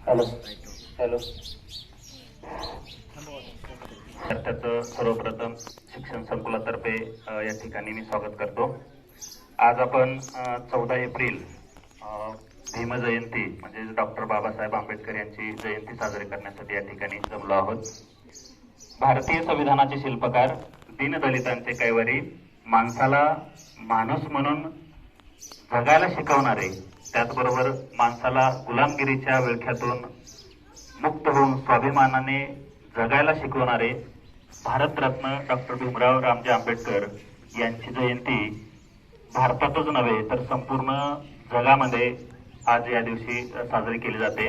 Hello hello त्याचं सर्वप्रथम शिक्षण संकुलातर्फे या ठिकाणी मी स्वागत करतो। आज आपण 14 एप्रिल भीम जयंती म्हणजे डॉक्टर बाबासाहेब आंबेडकर यांची जयंती साजरी करण्यासाठी या ठिकाणी जमलो आहोत। भारतीय संविधानाचे शिल्पकार, दीनदलितांचे कैवारी, माणसाला माणूस म्हणून जगायला शिकवणारे, त्याचबरोबर माणसाला गुलामगिरीच्या विळख्यातून मुक्त होऊन स्वाभिमानाने जगायला शिकवणारे भारतरत्न डॉक्टर भीमराव रामजी आंबेडकर यांची जयंती भारतातच नव्हे तर संपूर्ण जगामध्ये आज या दिवशी साजरी केली जाते।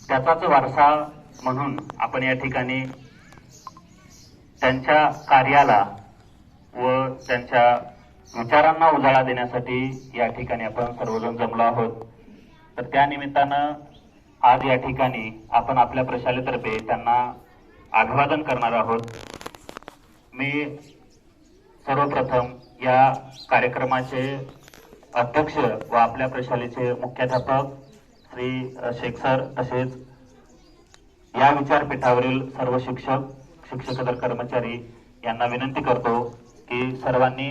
त्याचाच वारसा म्हणून आपण या ठिकाणी त्यांच्या कार्याला व त्यांच्या विचारांना उजाळा देण्यासाठी या ठिकाणी आपण सर्वजण जमलो आहोत। तर त्या निमित्तानं आज या ठिकाणी आपण आपल्या प्रशालेतर्फे त्यांना अभिवादन करणार आहोत। मी सर्वप्रथम या कार्यक्रमाचे अध्यक्ष व आपल्या प्रशालेचे मुख्याध्यापक श्री शेख सर तसेच या विचारपीठावरील सर्व शिक्षक शिक्षकेतर कर्मचारी यांना विनंती करतो की सर्वांनी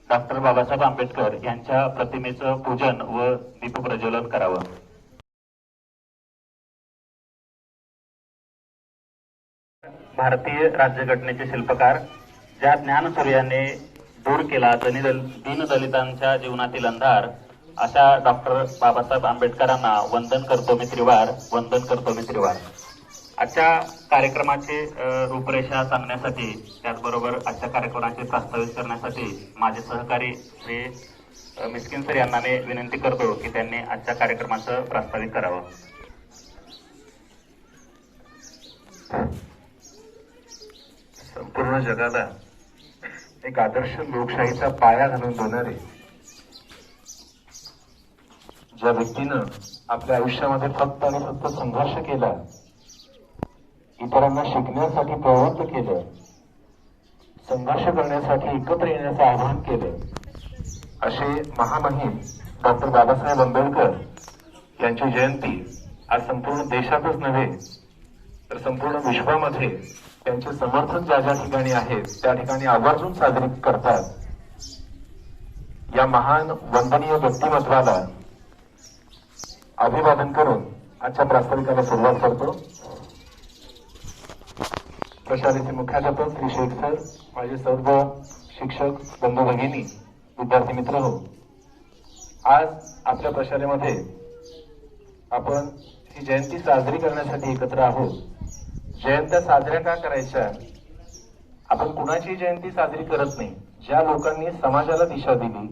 डॉक्टर बाबासाहेब आंबेडकर यांच्या प्रतिमेचं पूजन व दीपप्रज्वलन करावं। भारतीय राज्यघटनेचे शिल्पकार, ज्या ज्ञानसूर्याने दूर केला दीनदलितांच्या जीवनातील अंधार, अशा डॉक्टर बाबासाहेब आंबेडकरांना वंदन करतो मी त्रिवार, वंदन करतो मी त्रिवार। आजच्या कार्यक्रमाची रूपरेषा सांगण्यासाठी त्याचबरोबर आजच्या कार्यक्रमाचे प्रास्तावित करण्यासाठी माझे सहकारी श्री मिस्किन सर यांना मी विनंती करतो की त्यांनी आजच्या कार्यक्रमाचं प्रास्तावित करावं। संपूर्ण जगाला एक आदर्श लोकशाहीचा पाया घालून देणारे, ज्या व्यक्तीनं आपल्या आयुष्यामध्ये फक्त आणि फक्त संघर्ष केला, इतरांना शिकण्यासाठी प्रवृत्त केलं, संघर्ष करण्यासाठी एकत्र येण्याचं आवाहन केलं, असे महामहिम डॉक्टर बाबासाहेब आंबेडकर यांची जयंती आज संपूर्ण देशातच नव्हे तर संपूर्ण विश्वामध्ये त्यांचे समर्थन ज्या ज्या ठिकाणी आहेत त्या ठिकाणी आवर्जून साजरी करतात। या महान वंदनीय व्यक्तिमत्वाला अभिवादन करून आजच्या प्रास्ताविकाला सुरुवात करतो। प्रशालेचे मुख्याध्यापक श्री शेख सर, माझे सर्व शिक्षक बंधू भगिनी, विद्यार्थी मित्र हो, आज आपल्या प्रशालेमध्ये आपण ही जयंती साजरी करण्यासाठी एकत्र आहोत। जयंत्या साजऱ्या का करायच्या? आपण कुणाची जयंती साजरी करत नाही, ज्या लोकांनी समाजाला दिशा दिली,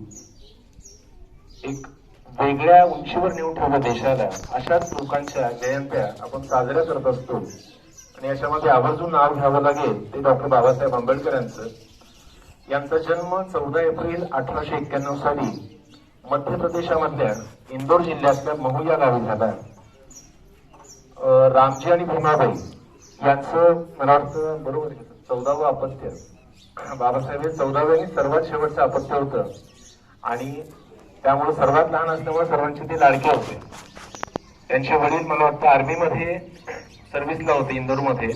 एक वेगळ्या उंचीवर नेऊन ठेवलं देशाला, अशाच लोकांच्या जयंत्या आपण साजऱ्या करत असतो। आणि याच्यामध्ये आवर्जून नाव घ्यावं लागेल ते डॉक्टर बाबासाहेब आंबेडकर यांचं। यांचा जन्म 14 एप्रिल 1891 साली मध्य प्रदेशामधल्या इंदोर जिल्ह्यातल्या महू या गावी झाला। रामजी आणि भीमाबाई यांचं मला वाटतं बरोबर 14वं अपत्य, बाबासाहेब हे 14व्या आणि सर्वात शेवटचं अपत्य होतं आणि त्यामुळे सर्वात लहान असल्यामुळे सर्वांचे ते लाडके होते। त्यांचे वडील मला वाटतं आर्मीमध्ये सर्व्हिसला होते इंदोरमध्ये,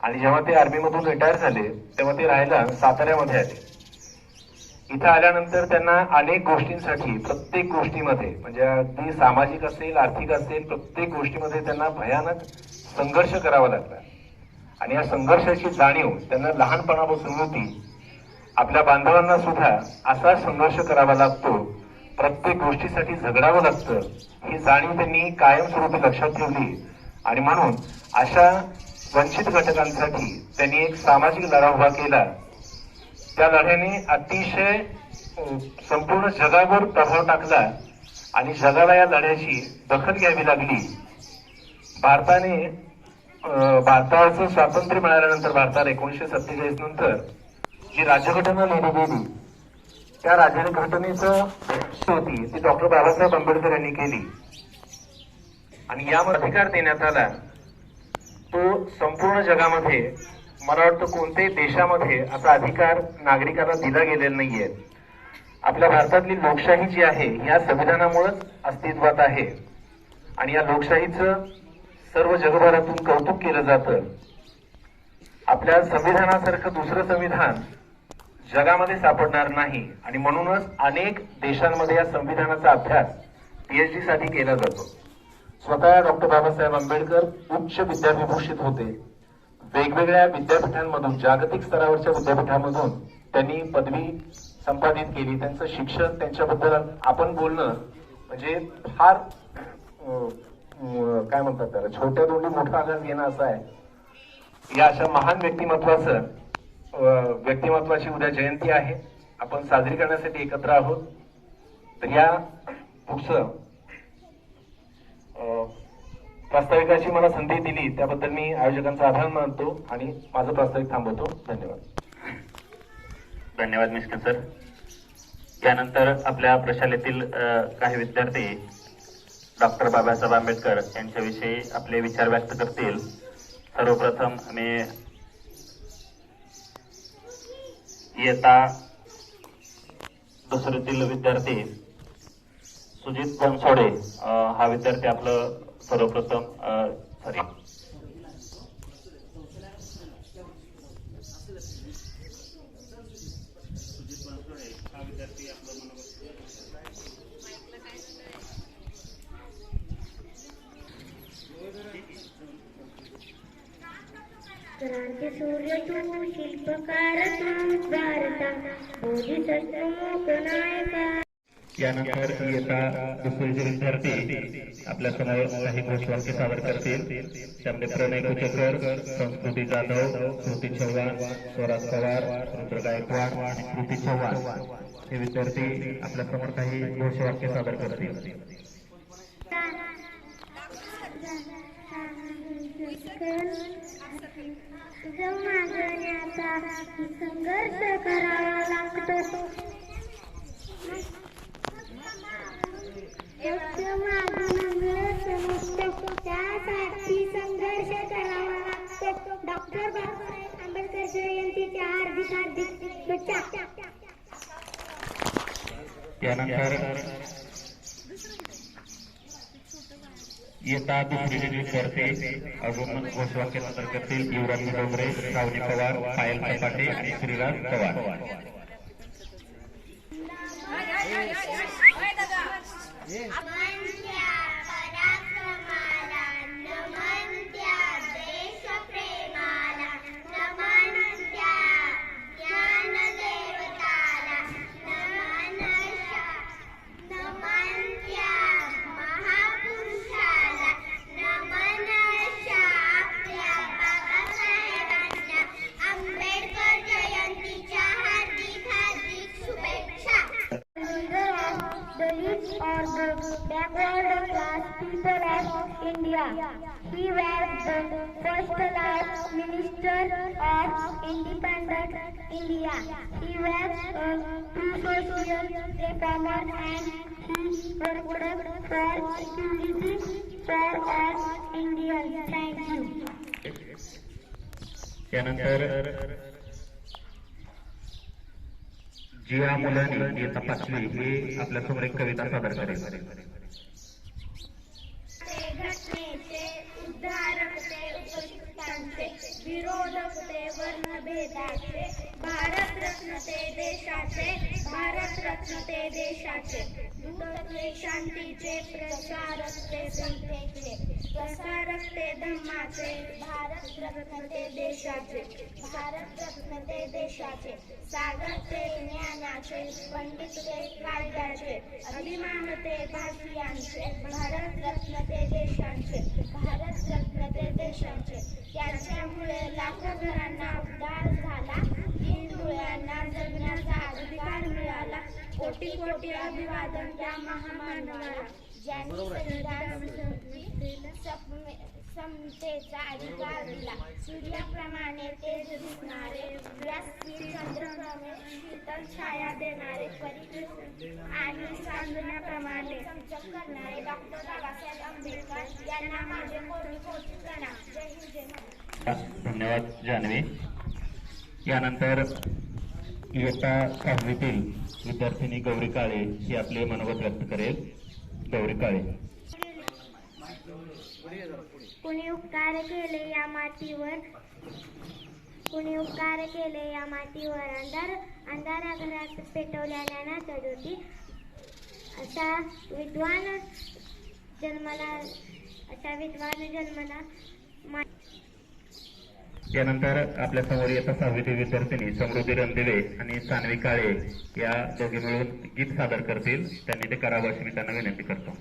आणि जेव्हा ते आर्मीमधून रिटायर झाले तेव्हा ते राहायला साताऱ्यामध्ये आले। इथं आल्यानंतर त्यांना अनेक गोष्टींसाठी, प्रत्येक गोष्टीमध्ये म्हणजे अगदी सामाजिक असेल आर्थिक असेल, प्रत्येक गोष्टीमध्ये त्यांना भयानक संघर्ष करावा लागला। आणि या संघर्षाची जाणीव त्यांना लहानपणापासून होती। आपल्या बांधवांना सुद्धा असा संघर्ष करावा लागतो, प्रत्येक गोष्टीसाठी झगडावं लागतं, ही जाणीव त्यांनी कायमस्वरूपी लक्षात ठेवली। आणि म्हणून अशा वंचित घटकांसाठी त्यांनी एक सामाजिक लढा उभा केला। त्या लढ्याने अतिशय संपूर्ण जगावर प्रभाव टाकला आणि जगाला या लढ्याची दखल घ्यावी लागली। भारताचं स्वातंत्र्य मिळाल्यानंतर, भारताला 1947 नंतर जी राज्यघटना लिहिली गेली, त्या राज्यघटनेचं होती ती डॉक्टर बाबासाहेब आंबेडकर यांनी केली। आणि यामध्ये अधिकार देण्यात आला तो संपूर्ण जगामध्ये, मला वाटतं कोणत्याही देशामध्ये असा अधिकार नागरिकांना दिला गेलेला नाहीये। आपल्या भारतातली लोकशाही जी आहे या संविधानामुळेच अस्तित्वात आहे। आणि या लोकशाहीचं सर्व जगभरातून कौतुक केलं जातं. आपल्या संविधानासारखं दुसरं संविधान जगामध्ये सापडणार नाही आणि म्हणूनच अनेक देशांमध्ये या संविधानाचा अभ्यास पीएचडी साठी केला जातो. स्वतः डॉक्टर बाबासाहेब आंबेडकर उच्च विद्याविभूषित होते. वेगवेगळ्या विद्यापीठांमधून, जागतिक स्तरावरच्या विद्यापीठांमधून त्यांनी पदवी संपादित केली. त्यांचं शिक्षण, त्यांच्याबद्दल आपण बोलणं म्हणजे फार काय म्हणतात त्याला, छोट्या दोंडी मोठा आघात घेणं असं आहे. या अशा महान व्यक्तिमत्वाची उद्या जयंती आहे. आपण साजरी करण्यासाठी एकत्र आहोत. तर या पुढचं प्रास्ताविकाची मला संधी दिली त्याबद्दल मी आयोजकांचा आभार मानतो आणि माझं प्रास्ताविक थांबवतो. धन्यवाद. धन्यवाद मिस्टर सर. यानंतर आपल्या प्रशालेतील काही विद्यार्थी डॉक्टर बाबासाहेब आंबेडकर यांच्याविषयी आपले विचार व्यक्त करतील. सर्वप्रथम मी इयत्ता दुसरीतील विद्यार्थी सुजित बनसोडे हा विद्यार्थी आपलं सर्वप्रथम क्रांती सूर्य तू शिल्पकार तू भारता बोधिसत्व मोकनायका. यानंतर इयत्ता दुसरीचे विद्यार्थी आपल्या समोर काही घोषवाक्य सादर करतील. त्यामध्ये प्रणय कुचकर, संस्कृती जाधव, कृती चव्हाण, स्वराज पवार, रुद्र गायकवाड आणि कृती चव्हाण हे विद्यार्थी आपल्या समोर काही घोषवाक्य सादर करतील. मागण्याचा संघर्ष करावा लागतो. त्यासाठी संघर्ष करावा लागतो. डॉक्टर बाबासाहेब आंबेडकर जयंतीच्या हार्दिक शुभेच्छा. त्यानंतर इयत्ता दुसरीचे विद्यार्थी अजून घोषवाक्य सादर करतील. युवराज डोंगरे, श्रावणी पवार, पायल सपाटे आणि Shriraj Pawar. Backward class people of India. He was the first life minister of independent India. He was a true social reformer and he worked for equality for all Indians. Thank you. त्यानंतर जिया मुलानी इयत्ता पाचवी हे आपल्या समोर एक कविता सादर करेल. घटनेचे उद्धारक ते उपयुक्तांचे, विरोधक ते वर्णभेदाचे, भारतरत्न ते देशाचे, भारतरत्न ते देशाचे, दूतत्वे शांतीचे, प्रसारक ते समतेचे, प्रसारक ते धम्माचे, भारतरत्न ते देशाचे, भारतरत्न ते देशाचे, सागर ते ज्ञानाचे, पंडित ते कायद्याचे, अभिमान ते भारतीयांचे, भारतरत्न ते देशांचे, भारतरत्न ते देशांचे. त्याच्यामुळे लाखो घरांना उद्धार झाला, हिंदुळ्यांना जगण्याचा अधिकार मिळाला. कोटी कोटी अभिवादन त्या महामानवाला, ज्यांनी संविधान समतेचा अधिकार दिला. सूर्याप्रमाणे तेज दिसणारे, व्यासपीठ चंद्रप्रमाणे शीतल छाया देणारे, परिपूर्ण आणि सांगण्याप्रमाणे चमचक करणारे डॉक्टर बाबासाहेब आंबेडकर यांना माझे कोटी कोटी प्रणाम. जय हिंद, जय महाराष्ट्र. धन्यवाद जान्हवी. यानंतर इयत्ता सहावीतील विद्यार्थिनी गौरी काळे ही आपले मनोगत व्यक्त करेल. गौरी काळे. कुणी उपकार केले या मातीवर, कुणी उपकार केले या मातीवर, अंधारा घरात पेटवल्या ज्ञानाच्या ज्योती. असा विद्वान जन्मला यानंतर आपल्या समोर येता 6वी विद्यार्थिनी समृद्धी रणदिवे आणि सानवी काळे या दोघी मिळून गीत सादर करतील. त्यांनी ते करावं अशी मी त्यांना विनंती करतो.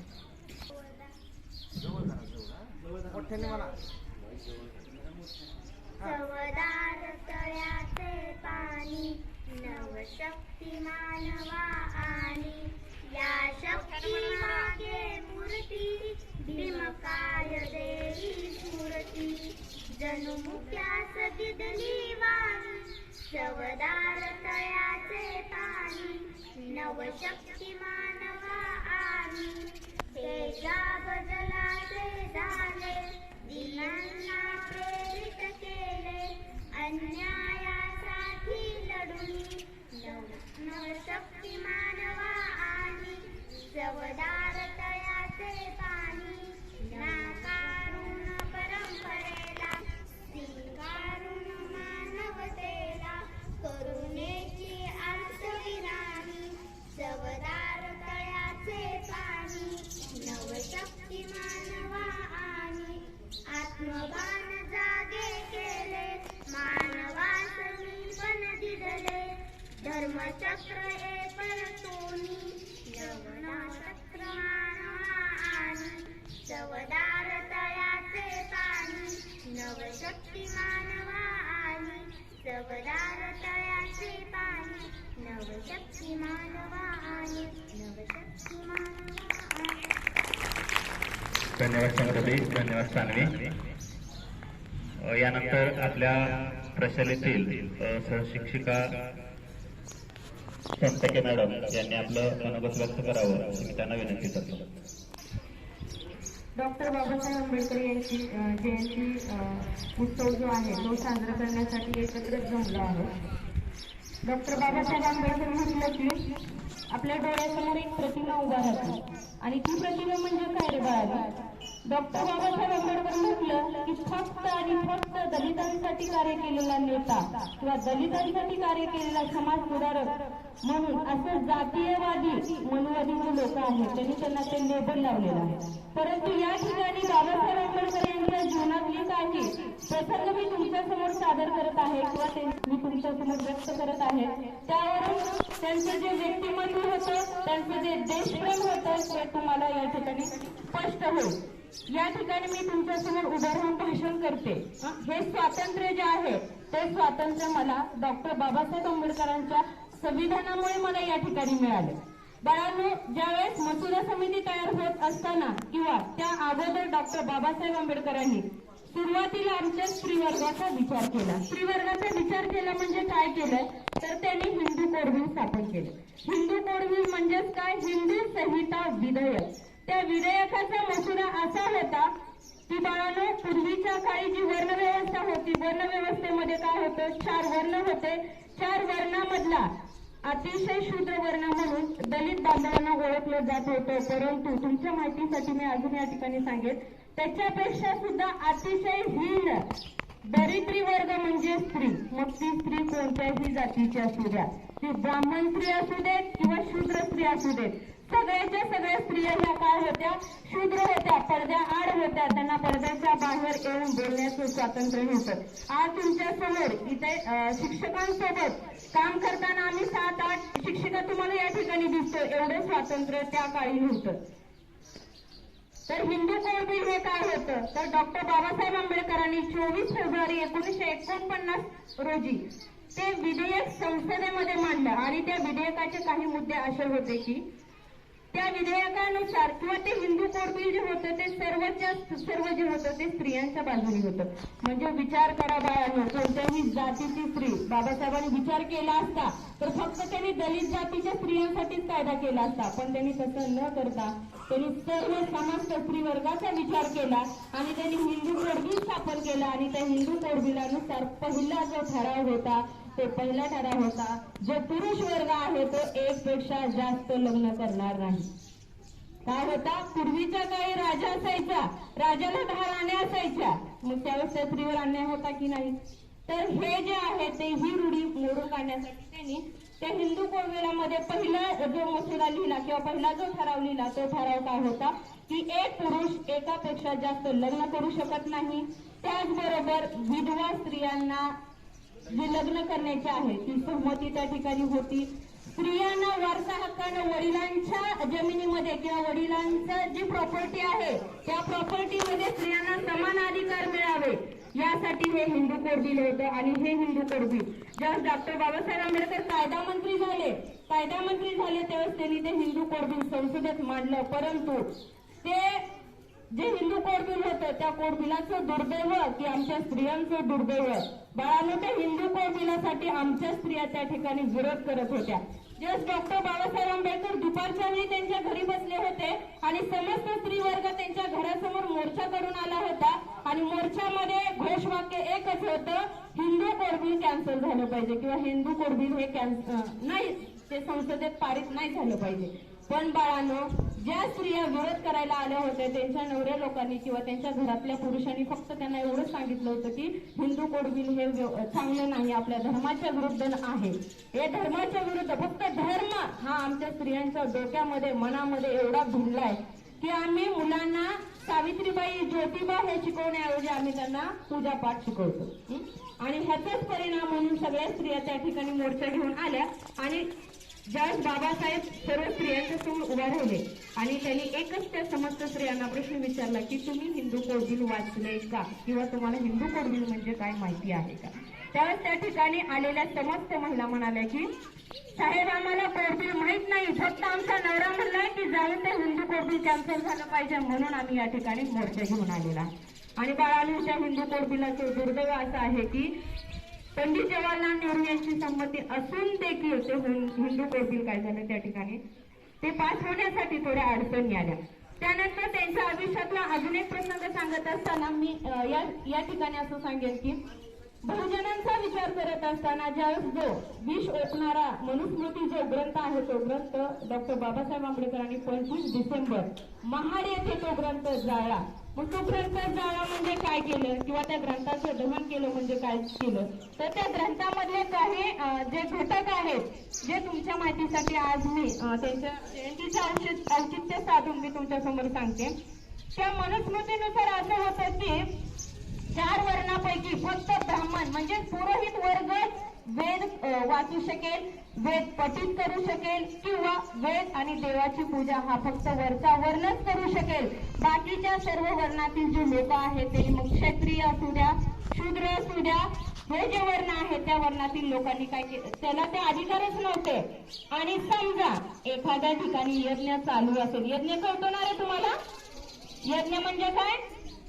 चवदार तळ्याचे पाणी नवशक्ती मानवा आणि या शक्ती मागे मूर्ती भीमकाय देई स्फूर्ती जणू मुक्यास दिदली वाणी. चवदार तळ्याचे पाणी नवशक्ती मानवा आणि तेजा बदलाचे झाले दिनांना प्रेरित केले अन्यायासाठी लढून नवशक्ती मानवा आणि चवदार तळ्याचे पाणी नाकारून परंपरेला स्वीकारून मानवतेला करुणेची अर्थविराणी. चवदार तळ्याचे पाणी नवशक्ती मानवा आणि आत्मभान जागे केले मानवास मी पण दिदले धर्मचक्र परतोनी यवनचक्र मानवा आणि चवदार तळ्याचे पाणी नवशक्ती मानवा आणि चवदार तळ्याचे पाणी नवशक्ती मानवा आणि नवशक्ती मानवा आणि. धन्यवाद समृद्धी, धन्यवाद सानवी. यानंतर आपल्या प्रशालेतील सहशिक्षिका संतके मॅडम यांनी आपलं मनोगत व्यक्त करावं अशी मी त्यांना विनंती करतो. डॉक्टर बाबासाहेब आंबेडकर यांची जयंती उत्सव जो आहे तो साजरा करण्यासाठी एकत्र जमलो आहोत. डॉक्टर बाबासाहेब आंबेडकर म्हटलं की आपल्या डोळ्यासमोर एक प्रतिमा उभा राहते आणि ती प्रतिमा म्हणजे काय रे बाळा. डॉक्टर बाबासाहेब आंबेडकर म्हटलं की फक्त आणि फक्त दलितांसाठी कार्य केलेला नेता किंवा दलितांसाठी कार्य केलेला समाज सुधारक म्हणून असं जातीयवादी मनुवादी जे लोक आहेत त्यांनी त्यांना ते लेबल लावलेलं आहे. परंतु या ठिकाणी बाबासाहेब आंबेडकर यांच्या जीवनातली काही प्रसंग मी तुमच्यासमोर सादर करत आहे किंवा मी तुमच्यासमोर व्यक्त करत आहे. त्यावरून त्यांचं जे व्यक्तिमत्व होतं, त्यांचं जे देशप्रेम होतं ते तुम्हाला या ठिकाणी स्पष्ट होईल. या ठिकाणी मी तुमच्यासमोर उभं राहून भाषण करते. हे स्वातंत्र्य जे आहे ते स्वातंत्र्य मला डॉक्टर बाबासाहेब आंबेडकरांच्या संविधानामुळे मला या ठिकाणी मिळाले. बाळांनो, ज्यावेळेस मसुदा समिती तयार होत असताना किंवा त्या अगोदर डॉक्टर बाबासाहेब आंबेडकरांनी सुरुवातीला आमच्या स्त्रीवर्गाचा विचार केला. स्त्रीवर्गाचा विचार केला म्हणजे काय केलं तर त्यांनी हिंदू कोड बिल स्थापन केलं. हिंदू कोड बिल म्हणजेच काय, हिंदू संहिता विधेयक. त्या विधेयकाचा मसुदा असा होता की बाळांनो, पूर्वीच्या काळी जी वर्णव्यवस्था होती, वर्णव्यवस्थेमध्ये काय होतं, 4 वर्ण होते. 4 वर्णामधला अतिशय शूद्र वर्ण म्हणून दलित बांधवांना ओळखलं जात होतं. परंतु तुमच्या माहितीसाठी मी अजून या ठिकाणी सांगेन, त्याच्यापेक्षा सुद्धा अतिशय हीन दरिद्री वर्ग म्हणजे स्त्री. मग ती स्त्री कोणत्याही जातीची असू द्या, ती ब्राह्मण स्त्री असू देत किंवा शूद्र स्त्री असू देत, सगळ्याच्या सगळ्या स्त्रिया ह्या काय होत्या, शूद्र होत्या, पडद्या आड होत्या. त्यांना पडद्याच्या बाहेर येऊन बोलण्याचं स्वातंत्र्य होतं. आज तुमच्या समोर इथे शिक्षकांसोबत काम करताना आम्ही 7-8 शिक्षिका तुम्हाला या ठिकाणी दिसतो. एवढं स्वातंत्र्य त्या काळी नव्हतं. तर हिंदू कोड बिल हे काय होतं तर डॉक्टर बाबासाहेब आंबेडकरांनी 24 फेब्रुवारी 1949 रोजी ते विधेयक संसदेमध्ये मांडलं. आणि त्या विधेयकाचे काही मुद्दे असे होते की त्या विधेयकानुसार किंवा ते हिंदू कोड बिल जे होतं ते सर्व जे होतं ते स्त्रियांच्या बाजूने होतं. म्हणजे विचार करा बाळांनो, कोणत्याही जातीची स्त्री बाबासाहेबांनी विचार केला असता तर फक्त त्यांनी दलित जातीच्या स्त्रियांसाठीच कायदा केला असता. पण त्यांनी तसं न करता त्यांनी सर्व समस्त स्त्री वर्गाचा विचार केला आणि त्यांनी हिंदू कोड बिल स्थापन केला. आणि त्या हिंदू कोड बिलानुसार पहिला जो ठराव होता तो पहिला ठराव होता जो पुरुष वर्ग आहे तो 1 पेक्षा जास्त लग्न करणार नाही. काय होता, पूर्वीच्या काळी राजा असायचा, राजाला 10 राण्या असायच्या, मग त्यावेळेस त्या स्त्रीवर अन्याय होता की नाही? तर हे जे आहे ते ही रूढी मोडून काढण्यासाठी त्यांनी त्या हिंदू कोडविलामध्ये पहिला जो मसुदा लिहिला किंवा पहिला जो ठराव लिहिला, तो ठराव काय होता की एक पुरुष एकापेक्षा जास्त लग्न करू शकत नाही. त्याचबरोबर विधवा स्त्रियांना जे लग्न करण्याचे आहे ती सहमती त्या ठिकाणी होती. स्त्रियांना वारसा हक्कानं वडिलांच्या जमिनीमध्ये किंवा वडिलांचं जी प्रॉपर्टी आहे त्या प्रॉपर्टीमध्ये स्त्रियांना समान अधिकार मिळावे, यासाठी हे हिंदू कोड बिल होतं. आणि हे हिंदू कोड बिल जेव्हा डॉक्टर बाबासाहेब आंबेडकर कायदा मंत्री झाले त्यावेळेस त्यांनी ते हिंदू कोड बिल संसदेत मांडलं. परंतु ते जे हिंदू कोड बिल होतं त्या कोड बिलाचं दुर्दैव की आमच्या स्त्रियांचं दुर्दैव, बाळांनो त्या हिंदू कोड बिलासाठी आमच्या स्त्रिया त्या ठिकाणी विरोध करत होत्या. जस्ट डॉक्टर बाबासाहेब आंबेडकर दुपारच्या वेळी त्यांच्या घरी बसले होते आणि समस्त स्त्री वर्ग त्यांच्या घरासमोर मोर्चा करून आला होता आणि मोर्चामध्ये घोषवाक्य एकच होतं, हिंदू कोड बिल कॅन्सल झालं पाहिजे किंवा हिंदू कोड बिल हे नाही, ते संसदेत पारित नाही झालं पाहिजे. पण बाळांनो, ज्या स्त्रिया विरोध करायला आल्या होत्या त्यांच्या नवऱ्या लोकांनी किंवा त्यांच्या घरातल्या पुरुषांनी फक्त त्यांना एवढंच सांगितलं होतं की हिंदू कोड बिल हे चांगलं नाही, आपल्या धर्माच्या विरुद्ध आहे. हे धर्माच्या विरुद्ध, फक्त धर्म हा आमच्या स्त्रियांच्या डोक्यामध्ये मनामध्ये एवढा भिनलाय की आम्ही मुलांना सावित्रीबाई ज्योतिबा हे शिकवण्याऐवजी आम्ही त्यांना पूजापाठ शिकवतो. आणि ह्याचाच परिणाम म्हणून सगळ्या स्त्रिया त्या ठिकाणी मोर्चा घेऊन आल्या आणि ज्यावेळेस बाबासाहेब सर्व स्त्रियांच्या समोर उभा राहिले आणि त्यांनी एकच त्या समस्त स्त्रियांना प्रश्न विचारला की तुम्ही हिंदू कोड बिल वाचलंय का किंवा तुम्हाला हिंदू कोड बिल म्हणजे काय माहिती आहे का? त्यावेळेस त्या ठिकाणी आलेल्या समस्त महिला म्हणाल्या की साहेब आम्हाला कोड बिल माहित नाही, फक्त आमचा नवरा म्हणलाय की जाऊन ते हिंदू कोड बिल कॅन्सल झालं पाहिजे म्हणून आम्ही या ठिकाणी मोर्चा घेऊन आलेला. आणि बाळांनो, त्या हिंदू कोड बिलाचं दुर्दैव असं आहे की पंडित जवाहरलाल नेहरू यांची संमती असून देखील ते हिंदू कोड बिल काय झालं त्या ठिकाणी ते पास होण्यासाठी थोड्या अडचणी आल्या. त्यानंतर त्यांच्या आयुष्यातला अजून एक प्रसंग सांगत असताना मी या ठिकाणी असं सांगेन की बहुजनांचा विचार करत असताना ज्यावेळेस जो विष ओकणारा मनुस्मृती जो ग्रंथ आहे तो ग्रंथ डॉक्टर बाबासाहेब आंबेडकरांनी 25 डिसेंबर महाड येथे तो ग्रंथ जाळला. मग तो ग्रंथ जाळला म्हणजे काय केलं किंवा त्या ग्रंथाचं दहन केलं म्हणजे काय केलं, तर त्या ग्रंथामधले काही जे घटक आहेत जे तुमच्या माहितीसाठी आज मी त्यांच्या जयंतीचं औचित्य साधून मी तुमच्या समोर सांगते. त्या मनुस्मृतीनुसार असं होतं की 4 वर्णापैकी फक्त ब्राह्मण म्हणजे पुरोहित वर्ग वेद वाचू शकेल, वेद पठित करू शकेल किंवा वेद आणि देवाची पूजा हा फक्त वरचा वर्णच करू शकेल. बाकीच्या सर्व वर्णातील जे लोक आहेत ते मग क्षत्रिय असू द्या, शूद्र असू द्या, हे जे वर्ण आहेत त्या वर्णातील लोकांनी काय केलं, त्याला ते अधिकारच नव्हते. आणि समजा एखाद्या ठिकाणी यज्ञ चालू असेल, यज्ञ कळतोणार आहे तुम्हाला? यज्ञ म्हणजे काय?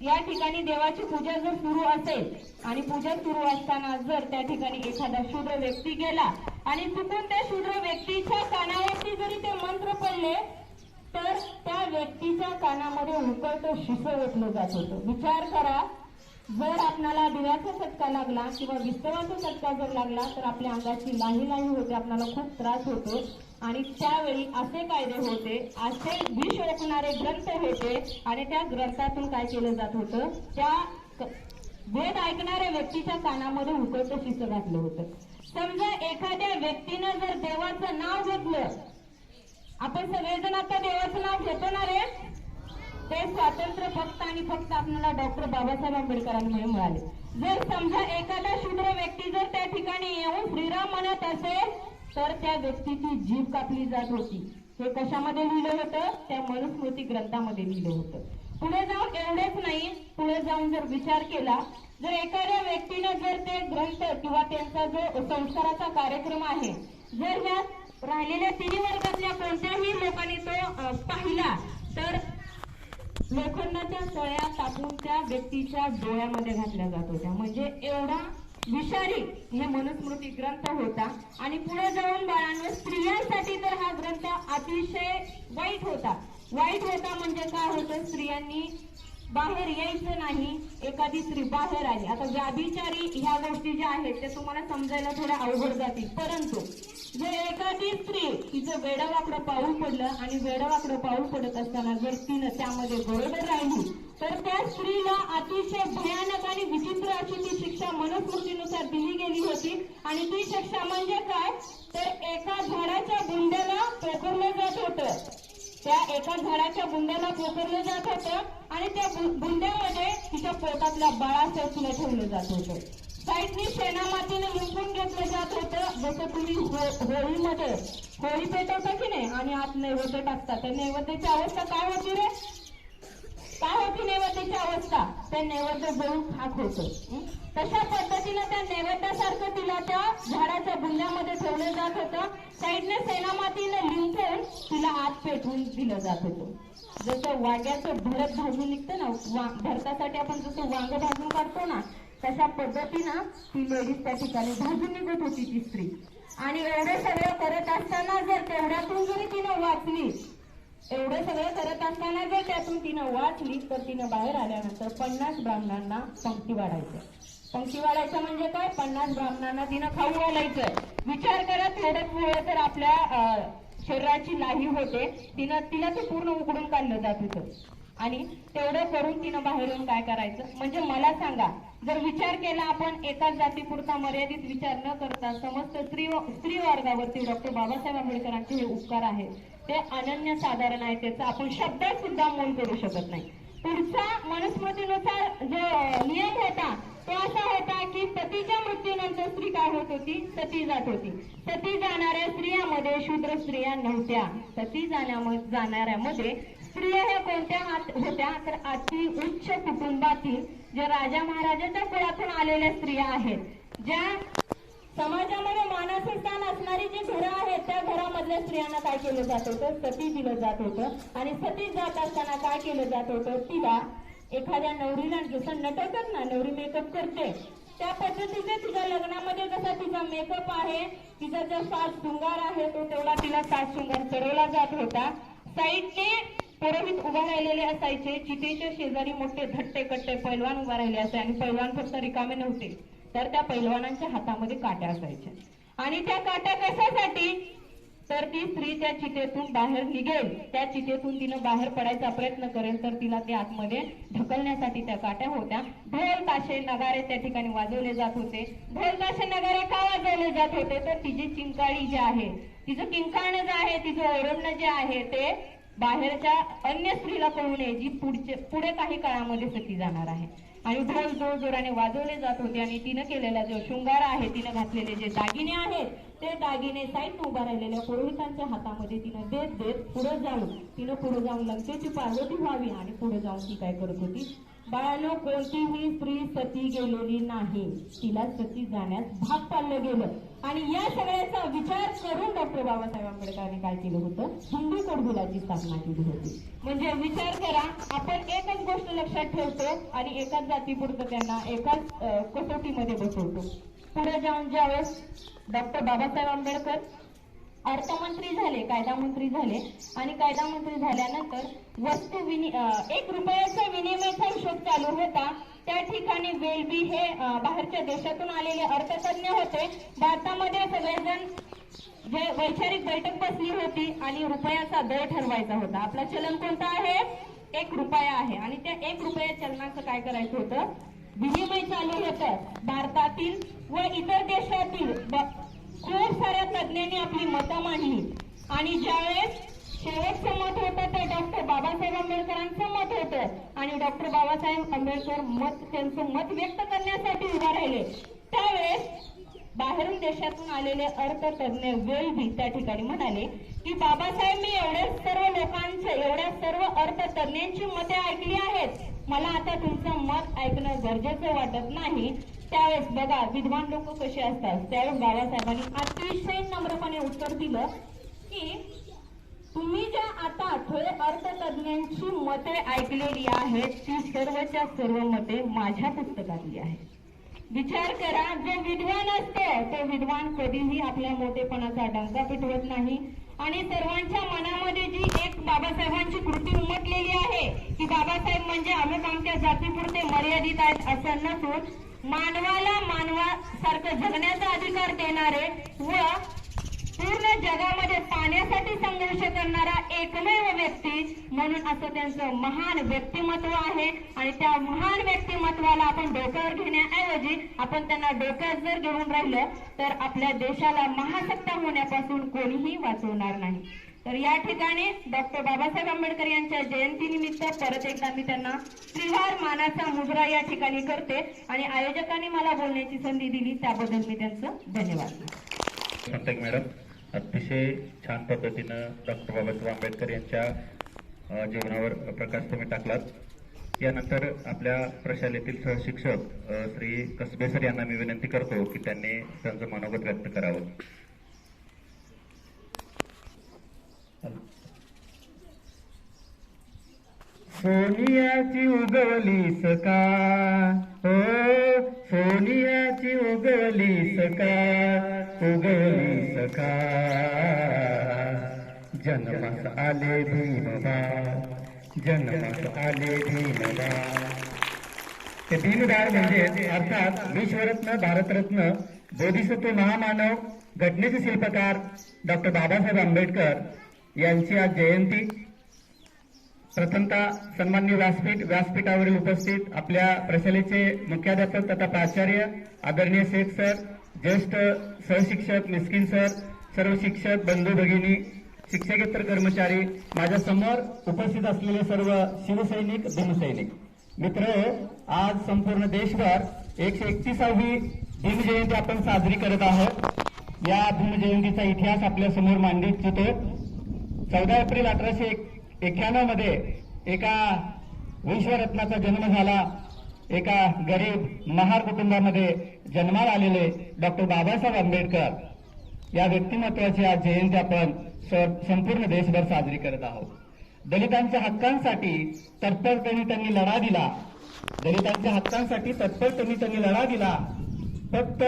या ठिकाणी देवाची पूजा जर सुरू असेल आणि पूजा सुरू असताना जर त्या ठिकाणी एखादा शूद्र व्यक्ती गेला आणि चुकून त्या शूद्र व्यक्तीच्या कानावरती जरी ते मंत्र पडले तर त्या व्यक्तीच्या कानामध्ये उकळतं शिसं ओतलं जात होतं. विचार करा, जर आपल्याला दिव्याचा चटका लागला किंवा विस्तवाचा चटका जर लागला तर आपल्या अंगाची लाही होते, आपल्याला खूप त्रास होतो. आणि त्यावेळी असे कायदे होते, असे विष ओकणारे ग्रंथ होते आणि त्या ग्रंथातून काय केलं जात होतं, त्या वेद ऐकणाऱ्या व्यक्तीच्या कानामध्ये उकळतं शिसं घातलं होतं. समजा एखाद्या व्यक्तीनं जर देवाचं नाव घेतलं, आपण सगळेजण आता देवाचं नाव घेतो ना रे, ते स्वातंत्र्य फक्त आणि फक्त आपल्याला डॉक्टर बाबासाहेब आंबेडकरांमुळे मिळाले. जर समजा एखादा शूद्र व्यक्ती जर त्या ठिकाणी येऊन श्रीराम म्हणत असेल तर त्या व्यक्तीची जीभ कापली जात होती. हे कशामध्ये लिहिलं होतं? त्या मनुस्मृती ग्रंथामध्ये लिहिलं होतं. पुढे जाऊन एवढेच नाही, पुढे जाऊन जर विचार केला, जर एखाद्या व्यक्तीनं जर ते ग्रंथ किंवा त्यांचा जो संस्काराचा कार्यक्रम आहे जर ह्या राहिलेल्या 3 वर्गातल्या कोणत्याही लोकांनी तो पाहिला तर लोखंडाच्या सळ्या टाकून त्या व्यक्तीच्या डोळ्यामध्ये घातल्या जात होत्या. म्हणजे एवढा विषारी हे मनुस्मृती ग्रंथ होता. आणि पुढे जाऊन बाळांनो, स्त्रियांसाठी तर हा ग्रंथ अतिशय वाईट होता. वाईट होता म्हणजे काय होतं, स्त्रियांनी बाहेर यायचं नाही, एखादी स्त्री बाहेर आली. आता व्याभिचारी ह्या गोष्टी ज्या आहेत त्या तुम्हाला समजायला थोड्या अवघड जातील, परंतु जर एखादी स्त्री तिचं वेडवाकडं पाऊल पडलं आणि वेडवाकडं पाऊल पडत असताना जर तिनं त्यामध्ये बरोबर राहिली तर त्या स्त्रीला अतिशय भयानक आणि विचित्र अशी ती शिक्षा मनुस्मृतीनुसार दिली गेली होती. आणि ती शिक्षा म्हणजे काय, तर एका झाडाच्या बुंद्याला पोखरलं जात होतं. त्या एका झाडाच्या बुंद्याला पोखरलं जात होतं आणि त्या बुंद्यामध्ये तिच्या पोटातल्या बाळाचं तुला ठेवलं जात होतं. साईडनी शेणामातीने लिंपून घेतलं जात होतं. जसं तुम्ही होळीमध्ये होळी पेटवता की नाही आणि आत नैवेद्य टाकता, तर नैवेद्याची अवस्था काय होती रे, काय होती नैवेद्याची अवस्था, ते नैवेद्य जळून खाक होतं. तशा पद्धतीनं त्या नैवेद्यासारखं तिला त्या झाडाच्या बुंद्यामध्ये ठेवलं जात होतं. साईडने शेणामातीने लिंपून तिला आत पेटवून दिलं जात होतं. जसं वांग्याचं भरत भाजून निघतं ना, भरतासाठी आपण जसं वांग भाजून काढतो ना, तशा पद्धतीनं ती लेडीज त्या ठिकाणी भाजून निघत होती ती स्त्री. आणि एवढं सगळं करत असताना जर तेवढ्यातून जरी तिनं वाचली, एवढं सगळं करत असताना जर त्यातून तिनं वाचली तर तिनं बाहेर आल्यानंतर 50 ब्राह्मणांना पंक्ती वाढायचं. पंक्ती वाढायचं म्हणजे काय, 50 ब्राह्मणांना तिनं खाऊ घालायचं. विचार करा, थोडं तर आपल्या शरीराची लाही होते, तिला ते पूर्ण उकडून काढलं जात होतं. आणि तेवढं करून तिनं बाहेर येऊन काय करायचं, म्हणजे मला सांगा, जर विचार केला आपण एकाच जातीपुरता मर्यादित विचार न करता समस्त स्त्री वर्गावरती डॉक्टर बाबासाहेब आंबेडकरांचे हे उपकार आहेत ते अनन्य साधारण आहे, त्याचा आपण शब्दात सुद्धा मोल करू शकत नाही. पुढचा मनुस्मृतीनुसार जो नियम होता तो असा होता की सतीच्या मृत्यूनंतर स्त्री काय होत होती, सती जात होती. सती जाणाऱ्या स्त्रियामध्ये शूद्र स्त्रिया नव्हत्या. सती जाणाऱ्यामध्ये स्त्रिया ह्या कोणत्या होत्या, तर अति उच्च कुटुंबातील ज्या राजा महाराजाच्या कुळातून आलेल्या स्त्रिया आहेत, ज्या समाजामध्ये मानाचं स्थान असणारी जी घरं आहेत त्या घरामधल्या स्त्रियांना काय केलं जात होतं, सती दिलं जात होतं. आणि सती जात असताना काय केलं जात होतं, तिला एखाद्या नवरीला जसं नटवतात ना, नवरी मेकअप करते त्या पद्धतीने तिच्या लग्नामध्ये जसा तिचा मेकअप आहे, तिचा जो साज शृंगार आहे तो तेवढा तिला साज शृंगार चढवला जात होता. साईडने पुरोहित उभा राहिलेले असायचे, चितेच्या शेजारी मोठे धट्टे कट्टे पैलवान उभा राहिले असे. आणि पैलवान फक्त रिकामे नव्हते, तर त्या पैलवानांच्या हातामध्ये काट्या असायच्या. आणि त्या काट्या कशासाठी, तर ती स्त्री त्या चितेतून बाहेर निघेल, त्या चितेतून तिनं बाहेर पडायचा प्रयत्न करेल तर तिला ते आतमध्ये ढकलण्यासाठी त्या काट्या होत्या. ढोल ताशे नगारे त्या ठिकाणी वाजवले जात होते. ढोल ताशे नगारे का वाजवले जात होते, तर तिची चिंकाळी जी आहे, तिचं किंकाळणं जे आहे, तिचं ओरडणं जे आहे ते बाहेरच्या अन्य स्त्रीला कळू नये, जी पुढे काही काळामध्ये सती जाणार आहे. आणि ढोल जोर जोराने वाजवले जात होते. आणि तिनं केलेला जो शृंगार आहे, तिनं घातलेले जे दागिने आहेत ते दागिने साईड उभा राहिलेल्या पुरोहितांच्या हातामध्ये तिनं देत पुढे जाऊन लंकेची पार्वती व्हावी. आणि पुढे जाऊन ती काय करत होती, बाळानो कोणतीही स्त्री सती गेलेली नाही, तिला सती जाण्यास भाग पाडलं गेलं. आणि या सगळ्याचा विचार करून डॉक्टर बाबासाहेब आंबेडकरांनी काय केलं होतं, हिंदू कोडबिलाची स्थापना केली होती. म्हणजे विचार करा, आपण एकच गोष्ट लक्षात ठेवतो आणि एकाच जातीपुरतं त्यांना एकाच कसोटीमध्ये बसवतो. पुढे जाऊन ज्यावेळेस डॉक्टर बाबासाहेब आंबेडकर अर्थमंत्री झाले, कायदा मंत्री झाले. आणि कायदा मंत्री झाल्यानंतर 1 रुपयाचा विनिमयाचा हिशोब चालू होता. त्या ठिकाणी वेल्बी हे बाहेरच्या देशातून आलेले अर्थतज्ञ होते. भारतामध्ये सगळेजण जे वैचारिक बैठक बसली होती आणि रुपयाचा दर ठरवायचा होता. आपला चलन कोणता आहे, 1 रुपया आहे. आणि त्या 1 रुपया चलनाचं काय करायचं होतं, विनिमय चालू होतं. भारतातील व इतर देशातील खूप साऱ्या तज्ञांनी आपली मतं मांडली. आणि ज्यावेळेस शेवटचं मत होतं ते डॉक्टर बाबासाहेब आंबेडकरांचं मत होतं. आणि डॉक्टर बाबासाहेब आंबेडकर त्यांचं मत व्यक्त करण्यासाठी उभा राहिले. त्यावेळेस बाहेरून देशातून आलेले अर्थतज्ञ वेल्बी त्या ठिकाणी म्हणाले की बाबासाहेब, मी एवढ्या सर्व अर्थतज्ञांची मते ऐकली आहेत, मला आता तुमचं मत ऐकणं गरजेचं वाटत नाही. त्यावेळेस बघा विद्वान लोक कसे असतात, त्यावेळेस बाबासाहेबांनी अतिशय नम्रपणे उत्तर दिलं की तुम्ही ज्या आता अर्थतज्ञांची मते ऐकलेली आहेत ती सर्वच्या सर्व मते माझ्या पुस्तकातली आहेत. विचार करा, जो विद्वान असतो तो विद्वान कधीही आपल्या मोठेपणाचा डंका पिटवत नाही. आणि सर्वांच्या मनामध्ये जी एक बाबासाहेबांची कृती उमटलेली आहे की बाबासाहेब म्हणजे अमुक अमक्या जातीपुरते मर्यादित आहेत असं नसून मानवाला मानवासारखं जगण्याचा अधिकार देणारे व पूर्ण जगामध्ये पाण्यासाठी संघर्ष करणारा एकमेव व्यक्ती म्हणून असं त्यांचं महान व्यक्तिमत्व आहे. आणि त्या महान व्यक्तिमत्वाला आपण डोक्यावर घेण्याऐवजी आपण त्यांना डोक्यात जर घेऊन राहिलं तर आपल्या देशाला महासत्ता होण्यापासून कोणीही वाचवणार नाही. तर या ठिकाणी डॉक्टर बाबासाहेब आंबेडकर यांच्या जयंतीनिमित्त परत एकदा मी त्यांना त्रिवार मानाचा मुजरा या ठिकाणी करते आणि आयोजकांनी मला बोलण्याची संधी दिली त्याबद्दल मी त्यांचं धन्यवाद. संतक मॅडम, अतिशय छान पद्धतीनं डॉक्टर बाबासाहेब आंबेडकर यांच्या जीवनावर प्रकाश तुम्ही टाकलात. यानंतर आपल्या प्रशालेतील सहशिक्षक श्री कसबे सर यांना मी विनंती करतो की त्यांनी त्यांचं मनोगत व्यक्त करावं. सोनियाची उगवली सका, हो सोनियाची उगवली सका, उगवली सका, जन्मास आले भीमबा, जन्मास आले भीमबा. ते भीमबा म्हणजे अर्थात विश्वरत्न, भारतरत्न, बोधिसत्व महामानव, घटनेचे शिल्पकार डॉक्टर बाबासाहेब आंबेडकर यांची आज जयंती. प्रथमतः सन्माननीय व्यासपीठावरील उपस्थित आपल्या प्रशालेचे मुख्याध्यापक तथा प्राचार्य आदरणीय शेख सर, ज्येष्ठ सहशिक्षक मिस्किन सर, सर्व शिक्षक बंधू भगिनी, शिक्षकेतर कर्मचारी, माझ्या समोर उपस्थित असलेले सर्व शिवसैनिक, भीमसैनिक मित्र, आज संपूर्ण देशभर 131वी भीमजयंती आपण साजरी करत आहोत. या भीमजयंतीचा इतिहास आपल्या समोर मांडू इच्छितो. 14 एप्रिल 1891 मध्ये एका विश्वरत्नाचा जन्म झाला. एका गरीब महार कुटुंबामध्ये जन्माला आलेले डॉक्टर बाबासाहेब आंबेडकर या व्यक्तिमत्वाची आज जयंती आपण संपूर्ण देशभर साजरी करत आहोत. दलितांच्या हक्कांसाठी तत्परतेने त्यांनी लढा दिला. दलितांच्या हक्कांसाठी तत्परतेने त्यांनी लढा दिला. फक्त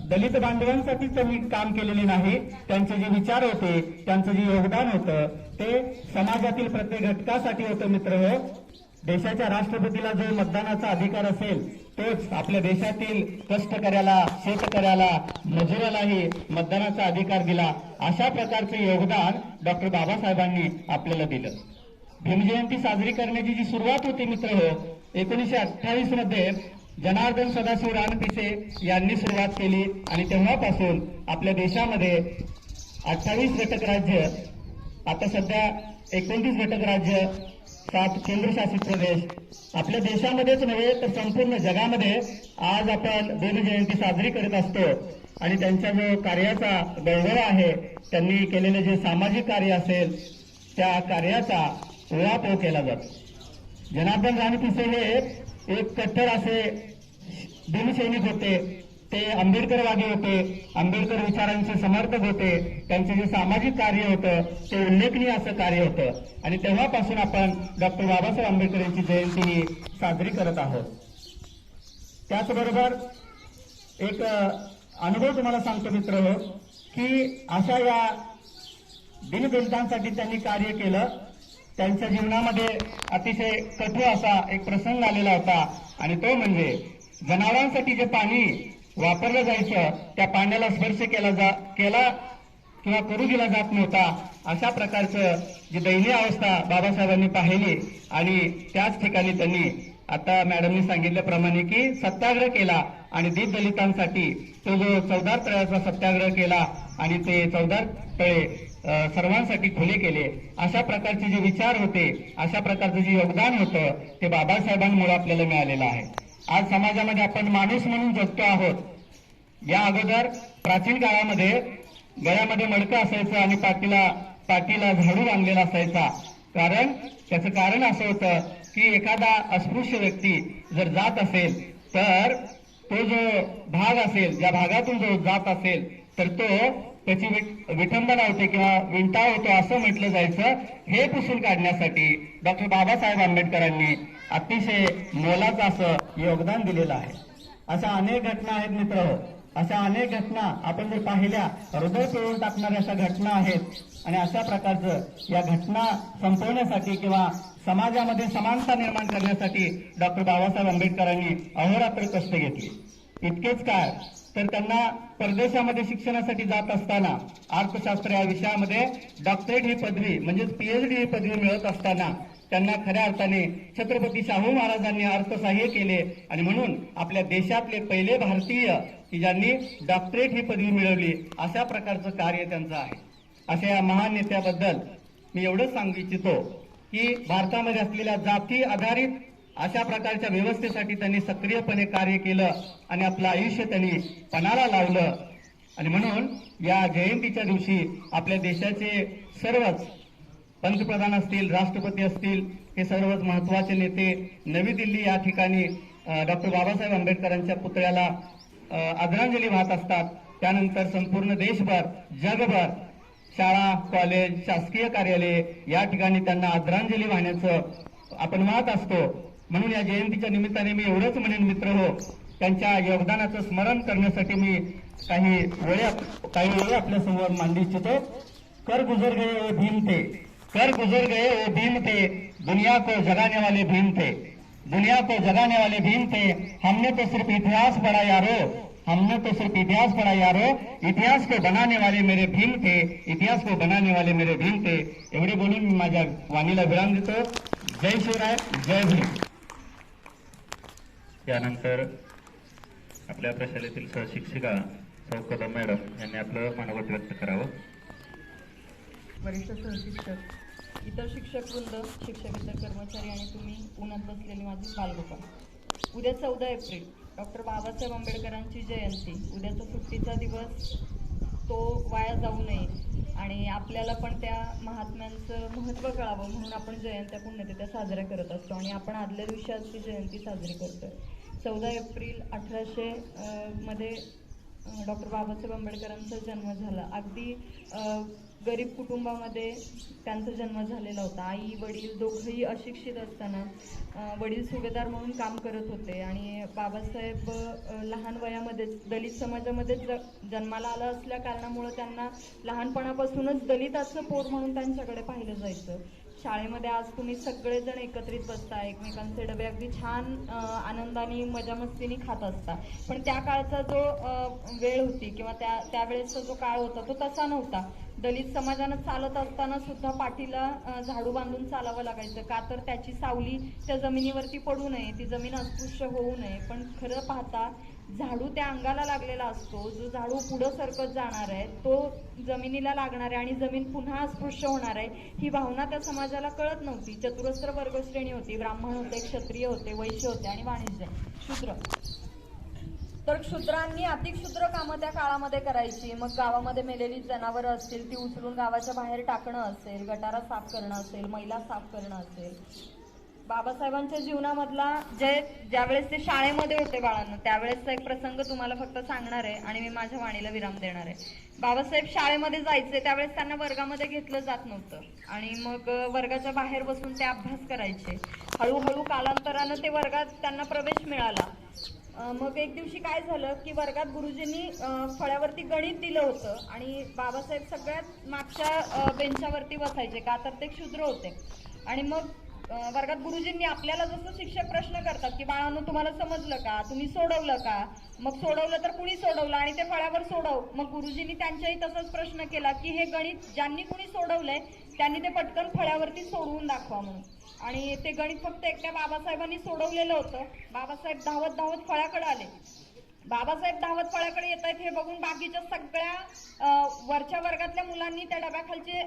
दलित बांधवांसाठीच त्यांनी काम केलेले नाही. त्यांचे जे विचार होते, त्यांचं जे योगदान होतं ते समाजातील प्रत्येक घटकासाठी होतं. मित्र हो, देशाच्या राष्ट्रपतीला जो मतदानाचा अधिकार असेल तोच आपल्या देशातील कष्टकऱ्याला, शेतकऱ्याला, मजुरालाही मतदानाचा अधिकार दिला. अशा प्रकारचे योगदान डॉक्टर बाबासाहेबांनी आपल्याला दिलं. भीमजयंती साजरी करण्याची जी सुरुवात होती मित्र हो, 1928 मध्ये जनार्दन सदाशिव रानपिसे यांनी सुरुवात केली आणि तेव्हापासून आपल्या देशामध्ये 28 घटक राज्य, आता सध्या 29 घटक राज्य, 7 केंद्रशासित प्रदेश, आपल्या देशामध्येच नव्हे तर संपूर्ण जगामध्ये आज आपण भीमजयंती साजरी करत असतो. आणि त्यांच्या जो कार्याचा गौरव आहे, त्यांनी केलेले जे सामाजिक कार्य असेल त्या कार्याचा उहापोह केला जातो. जनार्दन रानपिसे हे एक कट्टर असे भीमसैनिक होते. ते आंबेडकरवादी होते, आंबेडकर विचारांचे समर्थक होते. त्यांचे जे सामाजिक कार्य होतं ते उल्लेखनीय असं कार्य होतं. आणि तेव्हापासून आपण डॉक्टर बाबासाहेब आंबेडकर यांची जयंती ही साजरी करत आहोत. त्याचबरोबर एक अनुभव तुम्हाला सांगतो मित्र हो, की अशा या दीनदलितांसाठी त्यांनी कार्य केलं. त्यांच्या जीवनामध्ये अतिशय कठोर असा एक प्रसंग आलेला होता आणि तो म्हणजे जनावरांसाठी जे पाणी वापरलं जायचं त्या पाण्याला स्पर्श केला किंवा करू दिला जात नव्हता. अशा प्रकारचं जी दयनीय अवस्था बाबासाहेबांनी पाहिली आणि त्याच ठिकाणी त्यांनी आता मॅडमनी सांगितल्याप्रमाणे की सत्याग्रह केला आणि दलितांसाठी तो जो 14 तळ्याचा सत्याग्रह केला आणि ते 14 तळे सर्वांसाठी खुले केले. अशा प्रकारचे जे विचार होते, अशा प्रकारचं जे योगदान होतं ते बाबासाहेबांमुळे आपल्याला मिळालेलं आहे. आज समाजामध्ये आपण माणूस म्हणून जगतो आहोत. या अगोदर प्राचीन काळामध्ये गळ्यामध्ये मडकं असायचं आणि पाठीला झाडू बांधलेला असायचा. त्याचं कारण असं होतं की एखादा अस्पृश्य व्यक्ती जर जात असेल तर तो जो भाग असेल, ज्या भागातून जो जात असेल तर तो त्याची विठंबना होते किंवा विंटा होतो असं म्हटलं जायचं. हे पुसून काढण्यासाठी डॉक्टर बाबासाहेब आंबेडकरांनी अतिशय मोलाचं असं योगदान दिलेलं आहे. अशा अनेक घटना आहेत मित्र. अशा अनेक घटना आपण जर पाहिल्या हृदय पिळून टाकणाऱ्या अशा घटना आहेत आणि अशा प्रकारचं या घटना संपवण्यासाठी किंवा समाजामध्ये समानता निर्माण करण्यासाठी डॉक्टर बाबासाहेब आंबेडकरांनी अहोरात्र कष्ट घेतले. इतकेच काय तर त्यांना परदेशामध्ये शिक्षणासाठी जात असताना अर्थशास्त्र या विषयामध्ये डॉक्टरेट ही पदवी म्हणजेच पीएचडी ही पदवी मिळत असताना त्यांना खऱ्या अर्थाने छत्रपती शाहू महाराजांनी अर्थसहाय्य केले आणि म्हणून आपल्या देशातले पहिले भारतीय की ज्यांनी डॉक्टरेट ही पदवी मिळवली अशा प्रकारचं कार्य त्यांचं आहे. अशा या महान नेत्याबद्दल मी एवढंच सांगू इच्छितो की भारतामध्ये असलेल्या जाती आधारित अशा प्रकारच्या व्यवस्थेसाठी त्यांनी सक्रियपणे कार्य केलं आणि आपलं आयुष्य त्यांनी पणाला लावलं. आणि म्हणून या जयंतीच्या दिवशी आपल्या देशाचे सर्वच पंतप्रधान असतील, राष्ट्रपती असतील, हे सर्वच महत्वाचे नेते नवी दिल्ली या ठिकाणी डॉक्टर बाबासाहेब आंबेडकरांच्या पुतळ्याला आदरांजली वाहत असतात. त्यानंतर संपूर्ण देशभर, जगभर शाळा, कॉलेज, शासकीय कार्यालये या ठिकाणी त्यांना आदरांजली वाहण्याचं आपण वाहत असतो. म्हणून या जयंतीच्या निमित्ताने मी एवढंच म्हणेन मित्र हो, त्यांच्या योगदानाचं स्मरण करण्यासाठी मी काही वेळ आपल्या समोर मांडू इच्छितो. कर गुजर गए वो भीम थे, कर गुजर गए वो भीम थे, दुनिया को जगाने वाले भीम थे, दुनिया को जगाने वाले भीम थे. हमने तो सिर्फ इतिहास पढ़ा यारो, हमने तो सिर्फ इतिहास पढ़ा यारो, इतिहास को बनाने वाले मेरे भीम थे, इतिहास को बनाने वाले मेरे भीम थे. एवढे बोलून मी माझ्या वाणीला विराम देतो. जय शिवराय, जय भीम. त्यानंतर आपल्या प्रशालेतील सहशिक्षिका सौ कदम मॅडम यांनी आपलं मनोगत व्यक्त करावं. वरिष्ठ सहशिक्षक, इतर शिक्षक वृंद, शिक्षकेतर कर्मचारी आणि तुम्ही उन्हात बसलेले माझे बालगोपाळ. उद्या 14 एप्रिल डॉक्टर बाबासाहेब आंबेडकरांची जयंती. उद्याचा सुट्टीचा दिवस तो वाया जाऊ नये आणि आपल्याला पण त्या महात्म्यांचं महत्त्व कळावं म्हणून आपण जयंत्या पुण्यतिथ्या साजऱ्या करत असतो आणि आपण आदल्या दिवशी आज ती जयंती साजरी करतोय. 14 एप्रिल 1800 मध्ये डॉक्टर बाबासाहेब आंबेडकरांचा जन्म झाला. अगदी गरीब कुटुंबामध्ये त्यांचा जन्म झालेला होता. आई वडील दोघंही अशिक्षित असताना वडील सुभेदार म्हणून काम करत होते आणि बाबासाहेब लहान वयामध्येच दलित समाजामध्ये जन्माला आलं असल्या कारणामुळे त्यांना लहानपणापासूनच दलिताचं पोर म्हणून त्यांच्याकडे पाहिलं जायचं. शाळेमध्ये आज तुम्ही सगळेजण एकत्रित बसता, एकमेकांचे डबे अगदी छान आनंदाने मजामस्तीने खात असता. पण त्या काळचा जो वेळ होती किंवा त्यावेळेसचा जो काळ होता तो तसा नव्हता. दलित समाजानं चालत असताना सुद्धा पाठीला झाडू बांधून चालावं लागायचं. का तर त्याची सावली त्या जमिनीवरती पडू नये, ती जमीन अस्पृश्य होऊ नये. पण खरं पाहता झाडू त्या अंगाला लागलेला असतो. जो झाडू पुढं सरकत जाणार आहे तो जमिनीला लागणार आहे आणि जमीन पुन्हा अस्पृश्य होणार आहे ही भावना त्या समाजाला कळत नव्हती. चतुरस्र वर्गश्रेणी होती, ब्राह्मण होते, क्षत्रिय होते, वैश्य होते आणि वाणिज्य शूद्र. तर क्षुद्रांनी अतिक्षुद्र कामं त्या काळामध्ये करायची. मग गावामध्ये मेलेली जनावरं असतील ती उचलून गावाच्या बाहेर टाकणं असेल, गटारा साफ करणं असेल, मैला साफ करणं असेल. बाबासाहेबांच्या जीवनामधला ज्यावेळेस ते शाळेमध्ये होते बाळांनो त्यावेळेसचा एक प्रसंग तुम्हाला फक्त सांगणार आहे आणि मी माझ्या वाणीला विराम देणार आहे. बाबासाहेब शाळेमध्ये जायचे त्यावेळेस त्यांना वर्गामध्ये घेतलं जात नव्हतं आणि मग वर्गाच्या बाहेर बसून ते अभ्यास करायचे. हळूहळू कालांतरानं ते वर्गात त्यांना प्रवेश मिळाला. मग एक दिवशी काय झालं की वर्गात गुरुजींनी फळ्यावरती गणित दिलं होतं आणि बाबासाहेब सगळ्यात मागच्या बेंचावरती बसायचे का तर ते क्षुद्र होते. आणि मग वर्गात गुरुजींनी आपल्याला जसं शिक्षक प्रश्न करतात की बाळांनो तुम्हाला समजलं का, तुम्ही सोडवलं का, मग सोडवलं तर कुणी सोडवलं आणि ते फळ्यावर सोडव. मग गुरुजींनी त्यांच्याही तसाच प्रश्न केला की हे गणित ज्यांनी कुणी सोडवलंय त्यांनी ते पटकन फळ्यावरती सोडवून दाखवा म्हणून. आणि ते गणित फक्त एकट्या बाबासाहेबांनी सोडवलेलं होतं. बाबासाहेब धावत धावत फळ्याकडे आले. बाबासाहेब धावत फळ्याकडे येत आहेत हे बघून बाकीच्या सगळ्या वरच्या वर्गातल्या मुलांनी त्या डब्याखालचे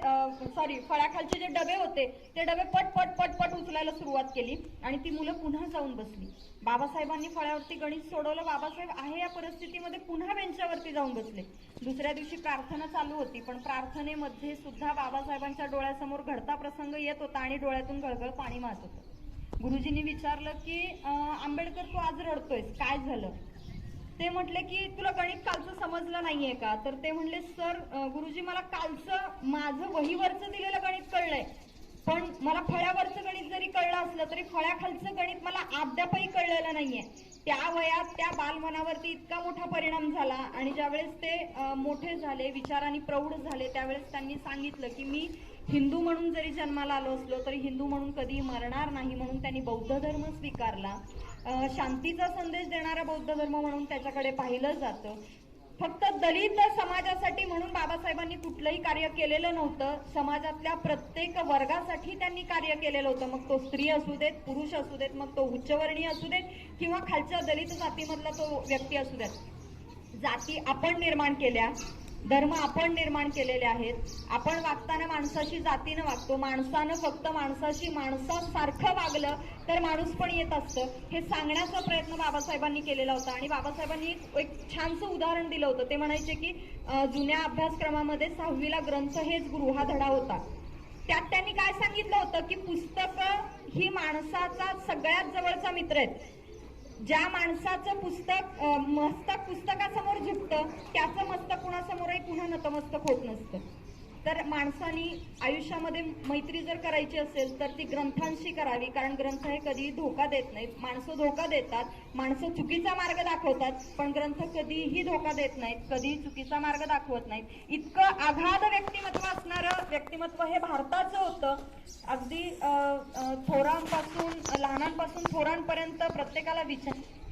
फळ्याखालचे जे डबे होते ते डबे पट पट पट पट उचलायला सुरुवात केली आणि ती मुलं पुन्हा जाऊन बसली. बाबासाहेबांनी फळ्यावरती गणित सोडवलं. बाबासाहेब आहे या परिस्थितीमध्ये पुन्हा बेंचावरती जाऊन बसले. दुसऱ्या दिवशी प्रार्थना चालू होती पण प्रार्थनेमध्ये सुद्धा बाबासाहेबांच्या डोळ्यासमोर घडता प्रसंग येत होता आणि डोळ्यातून गळगळ पाणी वाहत होतं. गुरुजींनी विचारलं की आंबेडकर तू आज रडतोयस, काय झालं? ते म्हटले की तुला गणित कालचं समजलं नाहीये का? तर ते म्हणले सर गुरुजी मला कालचं माझं वहीवरचं दिलेलं गणित कळलंय पण मला फळ्यावरचं गणित जरी कळलं असलं तरी फळ्याखालचं गणित मला अद्यापही कळलेलं नाहीये. त्या वयात त्या बालमनावरती इतका मोठा परिणाम झाला आणि ज्यावेळेस ते मोठे झाले, विचारांनी प्रौढ झाले, त्यावेळेस त्यांनी सांगितलं की मी हिंदू म्हणून जरी जन्माला आलो असलो तरी हिंदू म्हणून कधी मरणार नाही, म्हणून त्यांनी बौद्ध धर्म स्वीकारला. शांतीचा संदेश देणारा बौद्ध धर्म म्हणून त्याच्याकडे पाहिलं जातं. फक्त दलित समाजासाठी म्हणून बाबासाहेबांनी कुठलंही कार्य केलेलं नव्हतं. समाजातल्या प्रत्येक वर्गासाठी त्यांनी कार्य केलेलं होतं. मग तो स्त्री असू देत, पुरुष असू देत, मग तो उच्चवर्णीय असू देत किंवा खालच्या दलित जातीमधला तो व्यक्ती असू देत. जाती आपण निर्माण केल्या, धर्म आपण निर्माण केलेले आहेत. आपण वागताना माणसाशी जातीनं वागतो. माणसानं फक्त माणसाशी माणसासारखं वागलं तर माणूस पण येत असतं, हे सांगण्याचा प्रयत्न बाबासाहेबांनी केलेला होता. आणि बाबासाहेबांनी एक छानसं उदाहरण दिलं होतं. ते म्हणायचे की जुन्या अभ्यासक्रमामध्ये 6वीला ग्रंथ हेच गुरु हा धडा होता. त्यात त्यांनी काय सांगितलं होतं की पुस्तकं ही माणसाचा सगळ्यात जवळचा मित्र आहेत. ज्या माणसाचं मस्तक पुस्तकासमोर झुकतं त्याचं मस्तक कुणासमोरही पुन्हा नतमस्तक होत नसतं. तर माणसानी आयुष्यामध्ये मैत्री जर करायची असेल तर ती ग्रंथांशी करावी, कारण ग्रंथ हे कधीही धोका देत नाहीत. माणसं धोका देतात, माणसं चुकीचा मार्ग दाखवतात, पण ग्रंथ कधीही धोका देत नाहीत, कधीही चुकीचा मार्ग दाखवत नाहीत. इतकं आघाद व्यक्तिमत्व असणारं व्यक्तिमत्व हे भारताचं होतं. अगदी थोरांपासून लहानांपासून थोरांपर्यंत प्रत्येकाला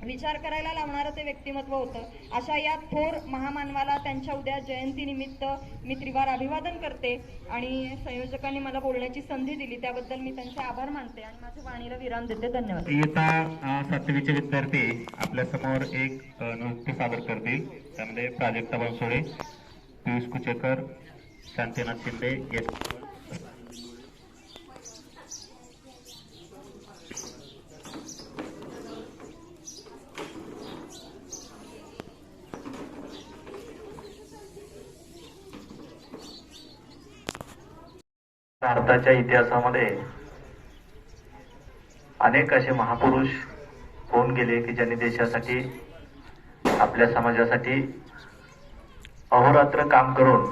विचार करायला लावणारं ते व्यक्तिमत्व होतं. अशा या थोर महामानवाला त्यांच्या उद्या जयंतीनिमित्त मी त्रिवार अभिवादन करते आणि संयोजकांनी मला बोलण्याची संधी दिली त्याबद्दल मी त्यांचे आभार मानते आणि माझ्या वाणीला विराम देते. धन्यवाद. इयत्ता 7वीचे विद्यार्थी आपल्या समोर एक नृत्य सादर करतील. त्यामध्ये प्राजक्ता बनसोडे, पियुष कुचेकर, शांतीनाथ शिंदे, भारताच्या इतिहासामध्ये अनेक असे महापुरुष होऊन गेले की ज्यांनी देशासाठी, आपल्या समाजासाठी अहोरात्र काम करून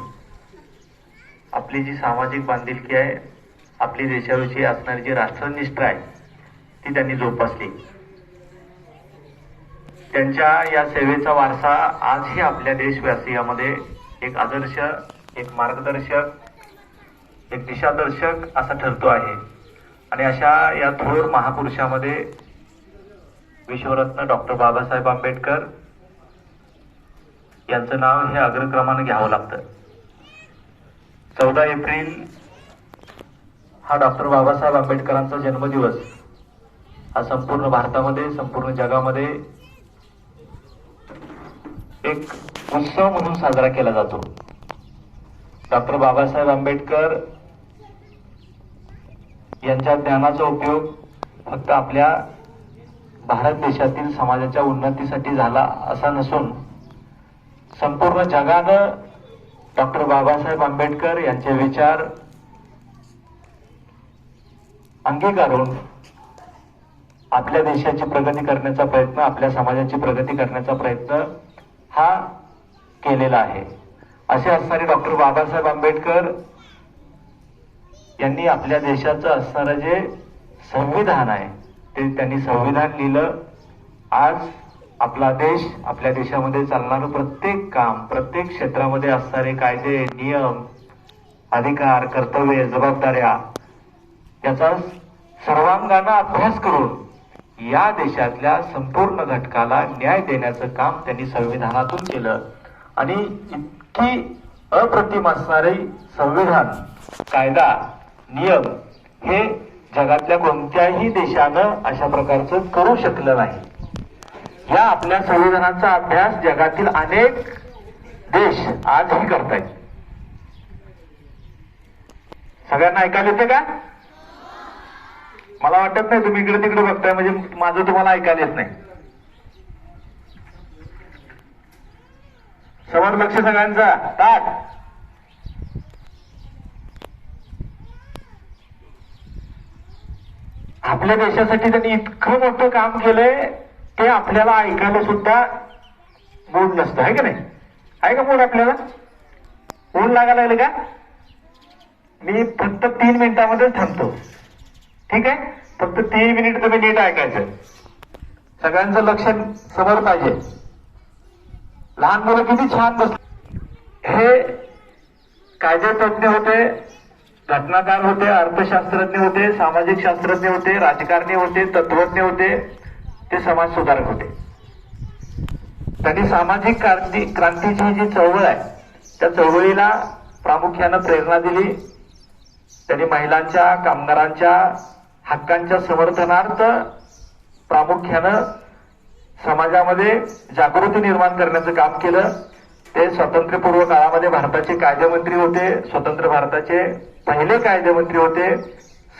आपली जी सामाजिक बांधिलकी आहे, आपली देशाविषयी असणारी जी राष्ट्रनिष्ठा आहे ती त्यांनी जोपासली. त्यांच्या या सेवेचा वारसा आजही आपल्या देशवासियामध्ये एक आदर्श, एक मार्गदर्शक, एक दिशादर्शक असा ठरतो आहे. आणि अशा या थोर महापुरुषामध्ये विश्वरत्न डॉक्टर बाबासाहेब आंबेडकर यांचं नाव हे अग्रक्रमाने घ्यावं लागतं. 14 एप्रिल हा डॉक्टर बाबासाहेब आंबेडकरांचा जन्मदिवस हा संपूर्ण भारतामध्ये, संपूर्ण जगामध्ये एक उत्सव म्हणून साजरा केला जातो. डॉक्टर बाबासाहेब आंबेडकर यांच्या ज्ञानाचा उपयोग फक्त आपल्या भारत देशातील समाजाच्या उन्नतीसाठी झाला असा नसून संपूर्ण जगानं डॉक्टर बाबासाहेब आंबेडकर यांचे विचार अंगीकारून आपल्या देशाची प्रगती करण्याचा प्रयत्न, आपल्या समाजाची प्रगती करण्याचा प्रयत्न हा केलेला आहे. असे असणारे डॉक्टर बाबासाहेब आंबेडकर यांनी आपल्या देशाचं असणारं जे संविधान आहे ते त्यांनी संविधान लिहिलं. आज आपला देश, आपल्या देशामध्ये चालणारं प्रत्येक काम, प्रत्येक क्षेत्रामध्ये असणारे कायदे, नियम, अधिकार, कर्तव्य, जबाबदाऱ्या याचा सर्वांगानं अभ्यास करून या देशातल्या संपूर्ण घटकाला न्याय देण्याचं काम त्यांनी संविधानातून केलं. आणि इतकी अप्रतिम असणारे संविधान, कायदा, नियम हे जगातल्या कोणत्याही देशानं अशा प्रकारचं करू शकलं नाही. या आपल्या संविधानाचा अभ्यास जगातील अनेक देश आजही करतायत. सगळ्यांना ऐकायला येते का? मला वाटत नाही तुम्ही इकडे तिकडे बघताय म्हणजे माझं तुम्हाला ऐकायला येत नाही. समोर लक्ष सगळ्यांचा ताट. आपल्या देशासाठी त्यांनी इतकं मोठं काम केलंय ते आपल्याला ऐकायला सुद्धा मूड नसतं, आहे का नाही? आहे का मूड आपल्याला? ऊन लागायला लागले का? मी फक्त 3 मिनिटांमध्ये थांबतो, ठीक आहे? फक्त 3 मिनिट तुम्ही नीट ऐकायचं. सगळ्यांचं लक्ष समोर पाहिजे. लहान मुलं किती छान हे कायदेतज्ञ होते, घटनाकार होते, अर्थशास्त्रज्ञ होते, सामाजिक शास्त्रज्ञ होते, राजकारणी होते, तत्वज्ञ होते, ते समाज सुधारक होते. त्यांनी सामाजिक क्रांतीची जी चळवळ आहे त्या चळवळीला प्रामुख्यानं प्रेरणा दिली. त्यांनी महिलांच्या, कामगारांच्या हक्कांच्या समर्थनार्थ प्रामुख्यानं समाजामध्ये जागृती निर्माण करण्याचं काम केलं. ते स्वातंत्र्यपूर्व काळामध्ये भारताचे कायदेमंत्री होते, स्वतंत्र भारताचे पहिले कायदेमंत्री होते,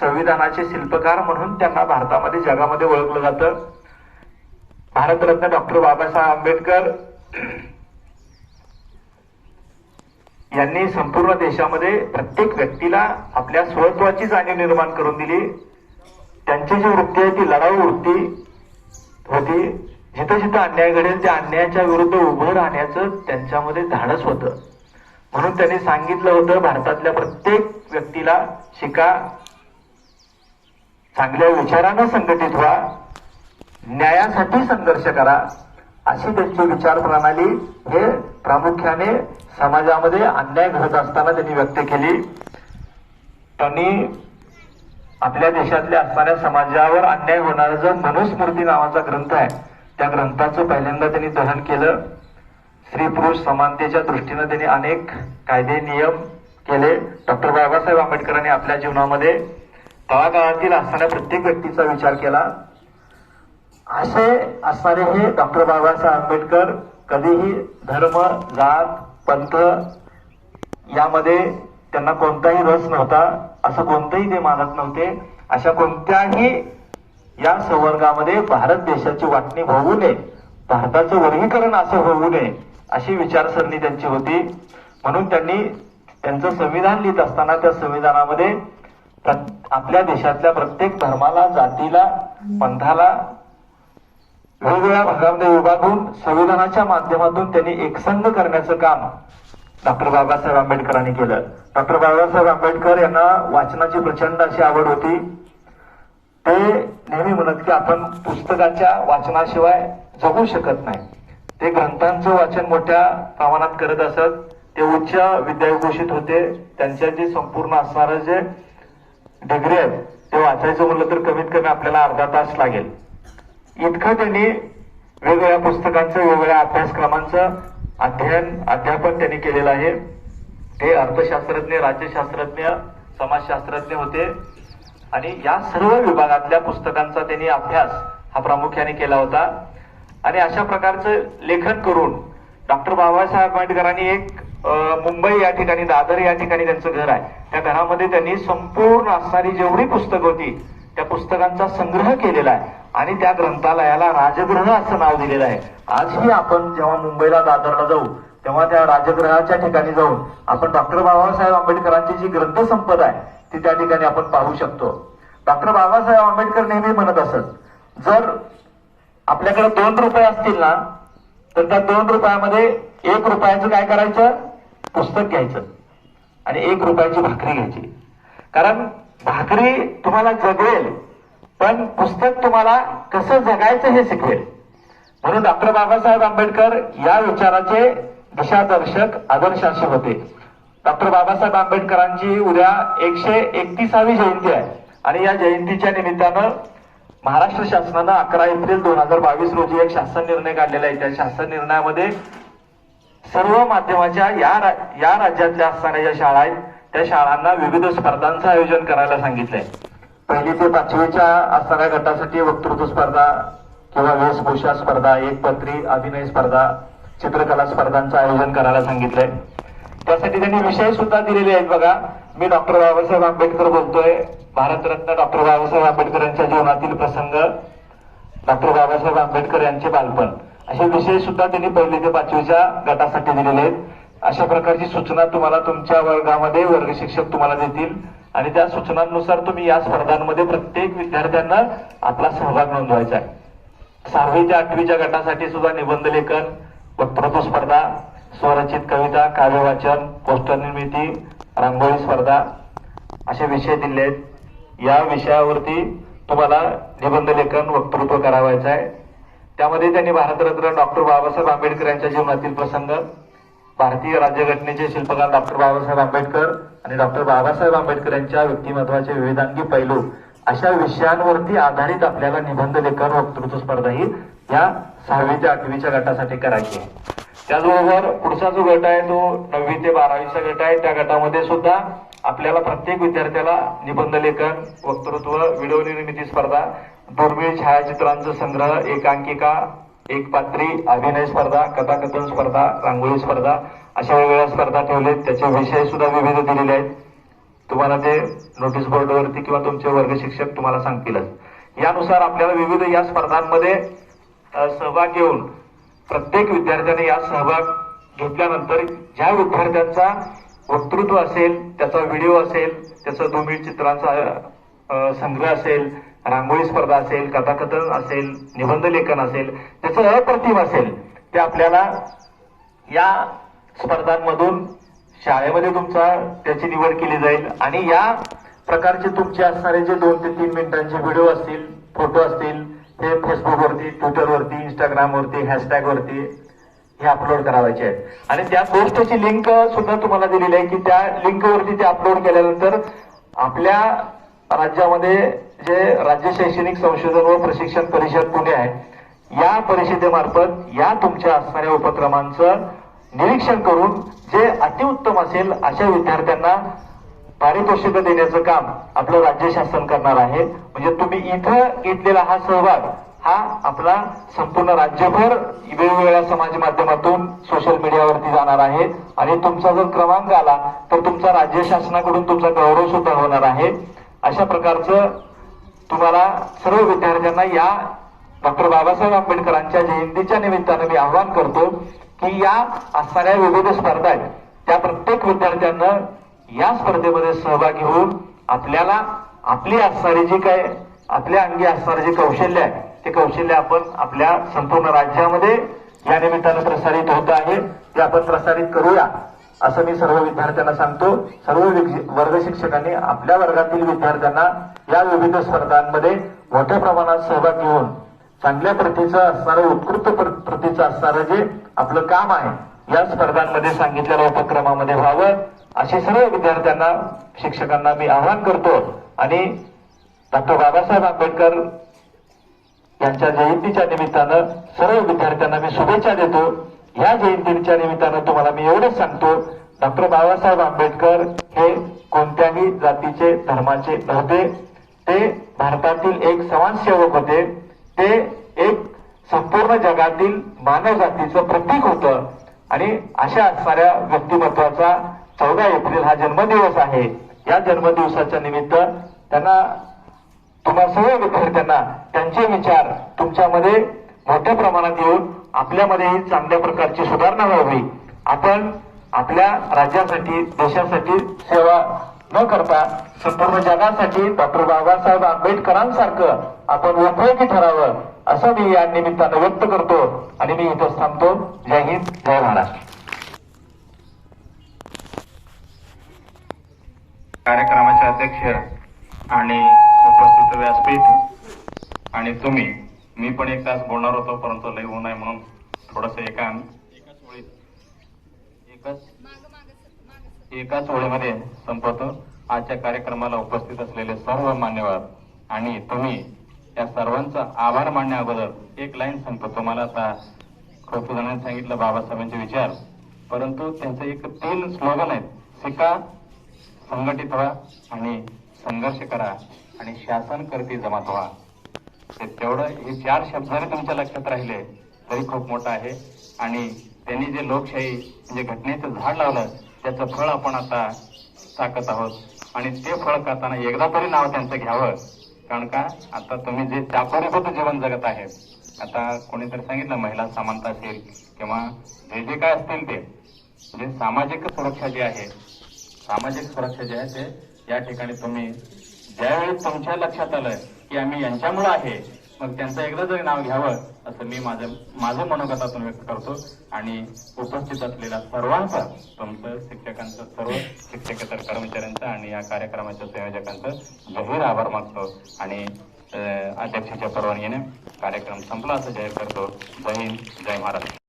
संविधानाचे शिल्पकार म्हणून त्यांना भारतामध्ये जगामध्ये ओळखलं जातं. भारतरत्न डॉक्टर बाबासाहेब आंबेडकर यांनी संपूर्ण देशामध्ये प्रत्येक व्यक्तीला आपल्या स्वत्वाची जाणीव निर्माण करून दिली. त्यांची जी वृत्ती आहे ती लढाऊ वृत्ती होती. जिथं जिथं अन्याय घडेल त्या अन्यायाच्या विरुद्ध उभं राहण्याचं त्यांच्यामध्ये धाडस होतं. म्हणून त्यांनी सांगितलं होतं, भारतातल्या प्रत्येक व्यक्तीला शिका, चांगल्या विचारानं संघटित व्हा, न्यायासाठी संघर्ष करा, अशी त्यांची विचार प्रणाली हे प्रामुख्याने समाजामध्ये अन्याय घडत असताना त्यांनी व्यक्त केली. त्यांनी आपल्या देशातल्या असणाऱ्या समाजावर अन्याय होणारा जो मनुस्मृती नावाचा ग्रंथ आहे त्या ग्रंथाचं पहिल्यांदा त्यांनी दहन केलं. स्त्री पुरुष समानतेच्या दृष्टीनं त्यांनी अनेक कायदे नियम केले. डॉक्टर बाबासाहेब आंबेडकरांनी आपल्या जीवनामध्ये तळागाळातील असणाऱ्या प्रत्येक व्यक्तीचा विचार केला. असे असणारे हे डॉक्टर बाबासाहेब आंबेडकर कधीही धर्म, जात, पंथ यामध्ये त्यांना कोणताही रस नव्हता, असं कोणतंही ते मानत नव्हते. अशा कोणत्याही या संवर्गामध्ये भारत देशाची वाटणी होऊ नये, भारताचं वर्गीकरण असं होऊ नये अशी विचारसरणी त्यांची होती. म्हणून त्यांनी त्यांचं संविधान लिहित असताना त्या संविधानामध्ये आपल्या देशातल्या प्रत्येक धर्माला, जातीला, पंथाला वेगवेगळ्या भागामध्ये विभागून संविधानाच्या माध्यमातून त्यांनी एकसंघ करण्याचं काम डॉक्टर बाबासाहेब आंबेडकरांनी केलं. डॉक्टर बाबासाहेब आंबेडकर यांना वाचनाची प्रचंड अशी आवड होती. ते नेहमी म्हणत की आपण पुस्तकाच्या वाचनाशिवाय जगू शकत नाही. ते ग्रंथांचं वाचन मोठ्या प्रमाणात करत असत. ते उच्च विद्याविभूषित होते. त्यांच्या जे संपूर्ण असणारं जे डिग्री आहेत ते वाचायचं म्हणलं तर कमीत कमी आपल्याला अर्धा तास लागेल. इतकं त्यांनी वेगवेगळ्या पुस्तकांचं, वेगवेगळ्या अभ्यासक्रमांचं अध्यापन त्यांनी केलेलं आहे. ते अर्थशास्त्रज्ञ, राज्यशास्त्रज्ञ, समाजशास्त्रज्ञ होते आणि या सर्व विभागातल्या पुस्तकांचा त्यांनी अभ्यास हा प्रामुख्याने केला होता. आणि अशा प्रकारचं लेखन करून डॉक्टर बाबासाहेब आंबेडकरांनी एक मुंबई या ठिकाणी, दादर या ठिकाणी त्यांचं घर आहे, त्या घरामध्ये त्यांनी संपूर्ण असणारी जेवढी पुस्तकं होती त्या पुस्तकांचा संग्रह केलेला आहे आणि त्या ग्रंथालयाला राजगृह असं नाव दिलेलं आहे. आजही आपण जेव्हा मुंबईला, दादरला जाऊ तेव्हा त्या राजगृहाच्या ठिकाणी जाऊन आपण डॉक्टर बाबासाहेब आंबेडकरांची जी ग्रंथसंपदा आहे ती त्या ठिकाणी आपण पाहू शकतो. डॉक्टर बाबासाहेब आंबेडकर नेहमी म्हणत असत, जर आपल्याकडे 2 रुपये असतील ना तर त्या 2 रुपयामध्ये 1 रुपयाचं काय करायचं, पुस्तक घ्यायचं आणि 1 रुपयाची भाकरी घ्यायची. कारण भाकरी तुम्हाला जगवेल पण पुस्तक तुम्हाला कसं जगायचं हे शिकवेल. म्हणून डॉक्टर बाबासाहेब आंबेडकर या विचाराचे दिशादर्शक, आदर्शाशी होते. डॉक्टर बाबासाहेब आंबेडकरांची उद्या 131वी जयंती आहे आणि या जयंतीच्या निमित्तानं महाराष्ट्र शासनानं 11 एप्रिल 2022 रोजी एक शासन निर्णय काढलेला आहे. त्या शासन निर्णयामध्ये सर्व माध्यमाच्या या राज्यातल्या असणाऱ्या ज्या शाळा आहेत त्या शाळांना विविध स्पर्धांचं आयोजन करायला सांगितलंय. 1ली ते 5वीच्या असणाऱ्या गटासाठी वक्तृत्व स्पर्धा किंवा वेशभूषा स्पर्धा, एकपत्री, अभिनय स्पर्धा, चित्रकला स्पर्धांचं आयोजन करायला सांगितलंय. त्यासाठी त्यांनी विषय सुद्धा दिलेले आहेत. बघा, मी डॉक्टर बाबासाहेब आंबेडकर बोलतोय, भारतरत्न डॉक्टर बाबासाहेब आंबेडकर यांच्या जीवनातील प्रसंग, डॉक्टर बाबासाहेब आंबेडकर यांचे बालपण, असे विषय सुद्धा त्यांनी 1ली ते 5वीच्या गटासाठी दिलेले आहेत. अशा प्रकारची सूचना तुम्हाला तुमच्या वर्गामध्ये वर्ग शिक्षक तुम्हाला देतील आणि त्या सूचनांनुसार तुम्ही या स्पर्धांमध्ये प्रत्येक विद्यार्थ्यांना आपला सहभाग नोंदवायचा आहे. 6वी ते 8वीच्या गटासाठी सुद्धा निबंध लेखन, वक्तृत्व स्पर्धा, स्वरचित कविता, काव्यवाचन, पोस्टर निर्मिती, रांगोळी स्पर्धा असे विषय दिले आहेत. या विषयावरती तुम्हाला निबंध लेखन, वक्तृत्व करावायचं आहे. त्यामध्ये त्यांनी भारतरत्न डॉक्टर बाबासाहेब आंबेडकर यांच्या जीवनातील प्रसंग, भारतीय राज्यघटनेचे शिल्पकार डॉक्टर बाबासाहेब आंबेडकर आणि डॉक्टर बाबासाहेब आंबेडकर यांच्या व्यक्तिमत्वाचे विविधांगी पैलू अशा विषयांवरती आधारित आपल्याला निबंध लेखन वक्तृत्व स्पर्धा ही या 6वी ते 8वीच्या गटासाठी करायची आहे. त्याचबरोबर पुढचा जो गट आहे तो 9वी ते 12वीचा गट आहे. त्या गटामध्ये सुद्धा आपल्याला प्रत्येक विद्यार्थ्याला निबंध लेखन, वक्तृत्व, व्हिडिओ निर्मिती स्पर्धा, दुर्मिळ छायाचित्रांचा संग्रह, एकांकिका, एकपात्री, अभिनय स्पर्धा, कथाकथन स्पर्धा, रांगोळी स्पर्धा अशा वेगवेगळ्या स्पर्धा ठेवलेत. त्याचे विषय सुद्धा विविध दिलेले आहेत. तुम्हाला ते नोटीस बोर्डवरती किंवा तुमचे वर्ग शिक्षक तुम्हाला सांगतीलच. यानुसार आपल्याला विविध या स्पर्धांमध्ये सहभाग घेऊन प्रत्येक विद्यार्थ्याने या सहभाग घेतल्यानंतर ज्या विद्यार्थ्यांचा वक्तृत्व असेल, त्याचा व्हिडिओ असेल, त्याचा दुर्मिळ चित्रांचा संग्रह असेल, रांगोळी स्पर्धा असेल, कथाकथन असेल, निबंध लेखन असेल, त्याचं अप्रतिम असेल, ते आपल्याला या स्पर्धांमधून शाळेमध्ये त्याची निवड केली जाईल. आणि या प्रकारचे तुमचे असणारे जे 2 ते 3 मिनिटांचे व्हिडिओ असतील, फोटो असतील, ते फेसबुकवरती, ट्विटरवरती, इंस्टाग्रामवरती, हॅशटॅगवरती हे अपलोड करायचे आहेत. आणि त्या पोस्टची लिंक सुद्धा तुम्हाला दिलेली आहे की त्या लिंकवरती ते अपलोड केल्यानंतर आपल्या राज्यामध्ये जे राज्य शैक्षणिक संशोधन व प्रशिक्षण परिषद पुणे आहे, या परिषदेमार्फत या तुमच्या असणाऱ्या उपक्रमांचं निरीक्षण करून जे अतिउत्तम असेल अशा विद्यार्थ्यांना पारितोषिक देण्याचं काम आपलं राज्य शासन करणार आहे. म्हणजे तुम्ही इथं घेतलेला हा सहभाग हा आपला संपूर्ण राज्यभर वेगवेगळ्या समाज माध्यमातून सोशल मीडियावरती जाणार आहे. आणि तुमचा जर क्रमांक आला तर तुमचा राज्य शासनाकडून तुमचा गौरव सुद्धा होणार आहे. अशा प्रकारचं तुम्हाला सर्व विद्यार्थ्यांना या डॉक्टर बाबासाहेब आंबेडकरांच्या जयंतीच्या निमित्तानं मी आवाहन करतो की या असणाऱ्या विविध स्पर्धा आहेत त्या प्रत्येक विद्यार्थ्यांना या स्पर्धेमध्ये सहभागी होऊन आपल्याला आपली असणारी जी काय आपल्या अंगी असणारे जे कौशल्य आहे ते कौशल्य आपण आपल्या संपूर्ण राज्यामध्ये या निमित्तानं प्रसारित होत आहे ते आपण प्रसारित करूया असं मी सर्व विद्यार्थ्यांना सांगतो. सर्व वर्ग शिक्षकांनी आपल्या वर्गातील विद्यार्थ्यांना या विविध स्पर्धांमध्ये मोठ्या प्रमाणात सहभाग घेऊन चांगल्या प्रतीचं असणारं, उत्कृष्ट प्रतीचं असणारं जे आपलं काम आहे या स्पर्धांमध्ये सांगितलेल्या उपक्रमामध्ये व्हावं असे सर्व विद्यार्थ्यांना, शिक्षकांना मी आवाहन करतो. आणि डॉक्टर बाबासाहेब आंबेडकर यांच्या जयंतीच्या निमित्तानं सर्व विद्यार्थ्यांना मी शुभेच्छा देतो. या जयंतीच्या निमित्तानं तुम्हाला मी एवढंच सांगतो, डॉक्टर बाबासाहेब आंबेडकर हे कोणत्याही जातीचे, धर्माचे नव्हते. ते भारतातील एक समाजसेवक होते. ते एक संपूर्ण जगातील मानव जातीचं प्रतीक होतं. आणि अशा असणाऱ्या व्यक्तिमत्वाचा 14 एप्रिल हा जन्मदिवस आहे. या जन्मदिवसाच्या निमित्त त्यांना, तुम्हा सर्व विद्यार्थ्यांना त्यांचे विचार तुमच्यामध्ये मोठ्या प्रमाणात येऊन आपल्यामध्येही चांगल्या प्रकारची सुधारणा व्हावी. आपण आपल्या राज्यासाठी, देशासाठी सेवा न करता संपूर्ण जगासाठी डॉक्टर बाबासाहेब आंबेडकरांसारखं आपण उपयोगी ठरावं असं मी या निमित्तानं व्यक्त करतो. आणि मी इथंच थांबतो. जय हिंद, जय महाराष्ट्र. कार्यक्रमाचे अध्यक्ष आणि उपस्थित व्यासपीठ आणि तुम्ही, मी पण 1 तास बोलणार होतो परंतु लय होऊ नये म्हणून थोडस एकाच वेळेमध्ये संपवतो. आजच्या कार्यक्रमाला उपस्थित असलेले सर्व मान्यवर आणि तुम्ही या सर्वांचा आभार मानण्या अगोदर एक लाईन सांगतो. तुम्हाला आता खूप जणांनी सांगितलं बाबासाहेबांचे विचार, परंतु त्यांचं एक 3 स्लोगन आहेत. शिका, संघटित व्हा आणि संघर्ष करा आणि शासन करते जमात व्हा. तेवढं हे 4 शब्द जरी तुमच्या लक्षात राहिले तरी खूप मोठं आहे. आणि त्यांनी जे लोकशाही म्हणजे घटनेचं झाड लावलं त्याचं फळ आपण आता टाकत आहोत. आणि ते फळ खाताना एकदा तरी नाव त्यांचं घ्यावं. कारण का आता तुम्ही जे त्यापरिभूत जीवन जगत आहे, आता कोणीतरी सांगितलं महिला समानता असेल किंवा जे काय असतील ते म्हणजे सामाजिक सुरक्षा जी आहे, सामाजिक सुरक्षा जी आहे ते या ठिकाणी तुम्ही ज्यावेळी तुमच्या लक्षात आलं की आम्ही यांच्यामुळे आहे, मग त्यांचं एकदा जरी नाव घ्यावं असं मी माझं मनोगतातून व्यक्त करतो. आणि उपस्थित असलेल्या सर्वांचं, तुमचं, शिक्षकांचं, सर्व शिक्षकेतर कर्मचाऱ्यांचं आणि या कार्यक्रमाच्या संयोजकांचं जाहीर आभार मागतो. आणि अध्यक्षाच्या परवानगीने कार्यक्रम संपला असं जाहीर करतो. जय हिंद, जय महाराष्ट्र.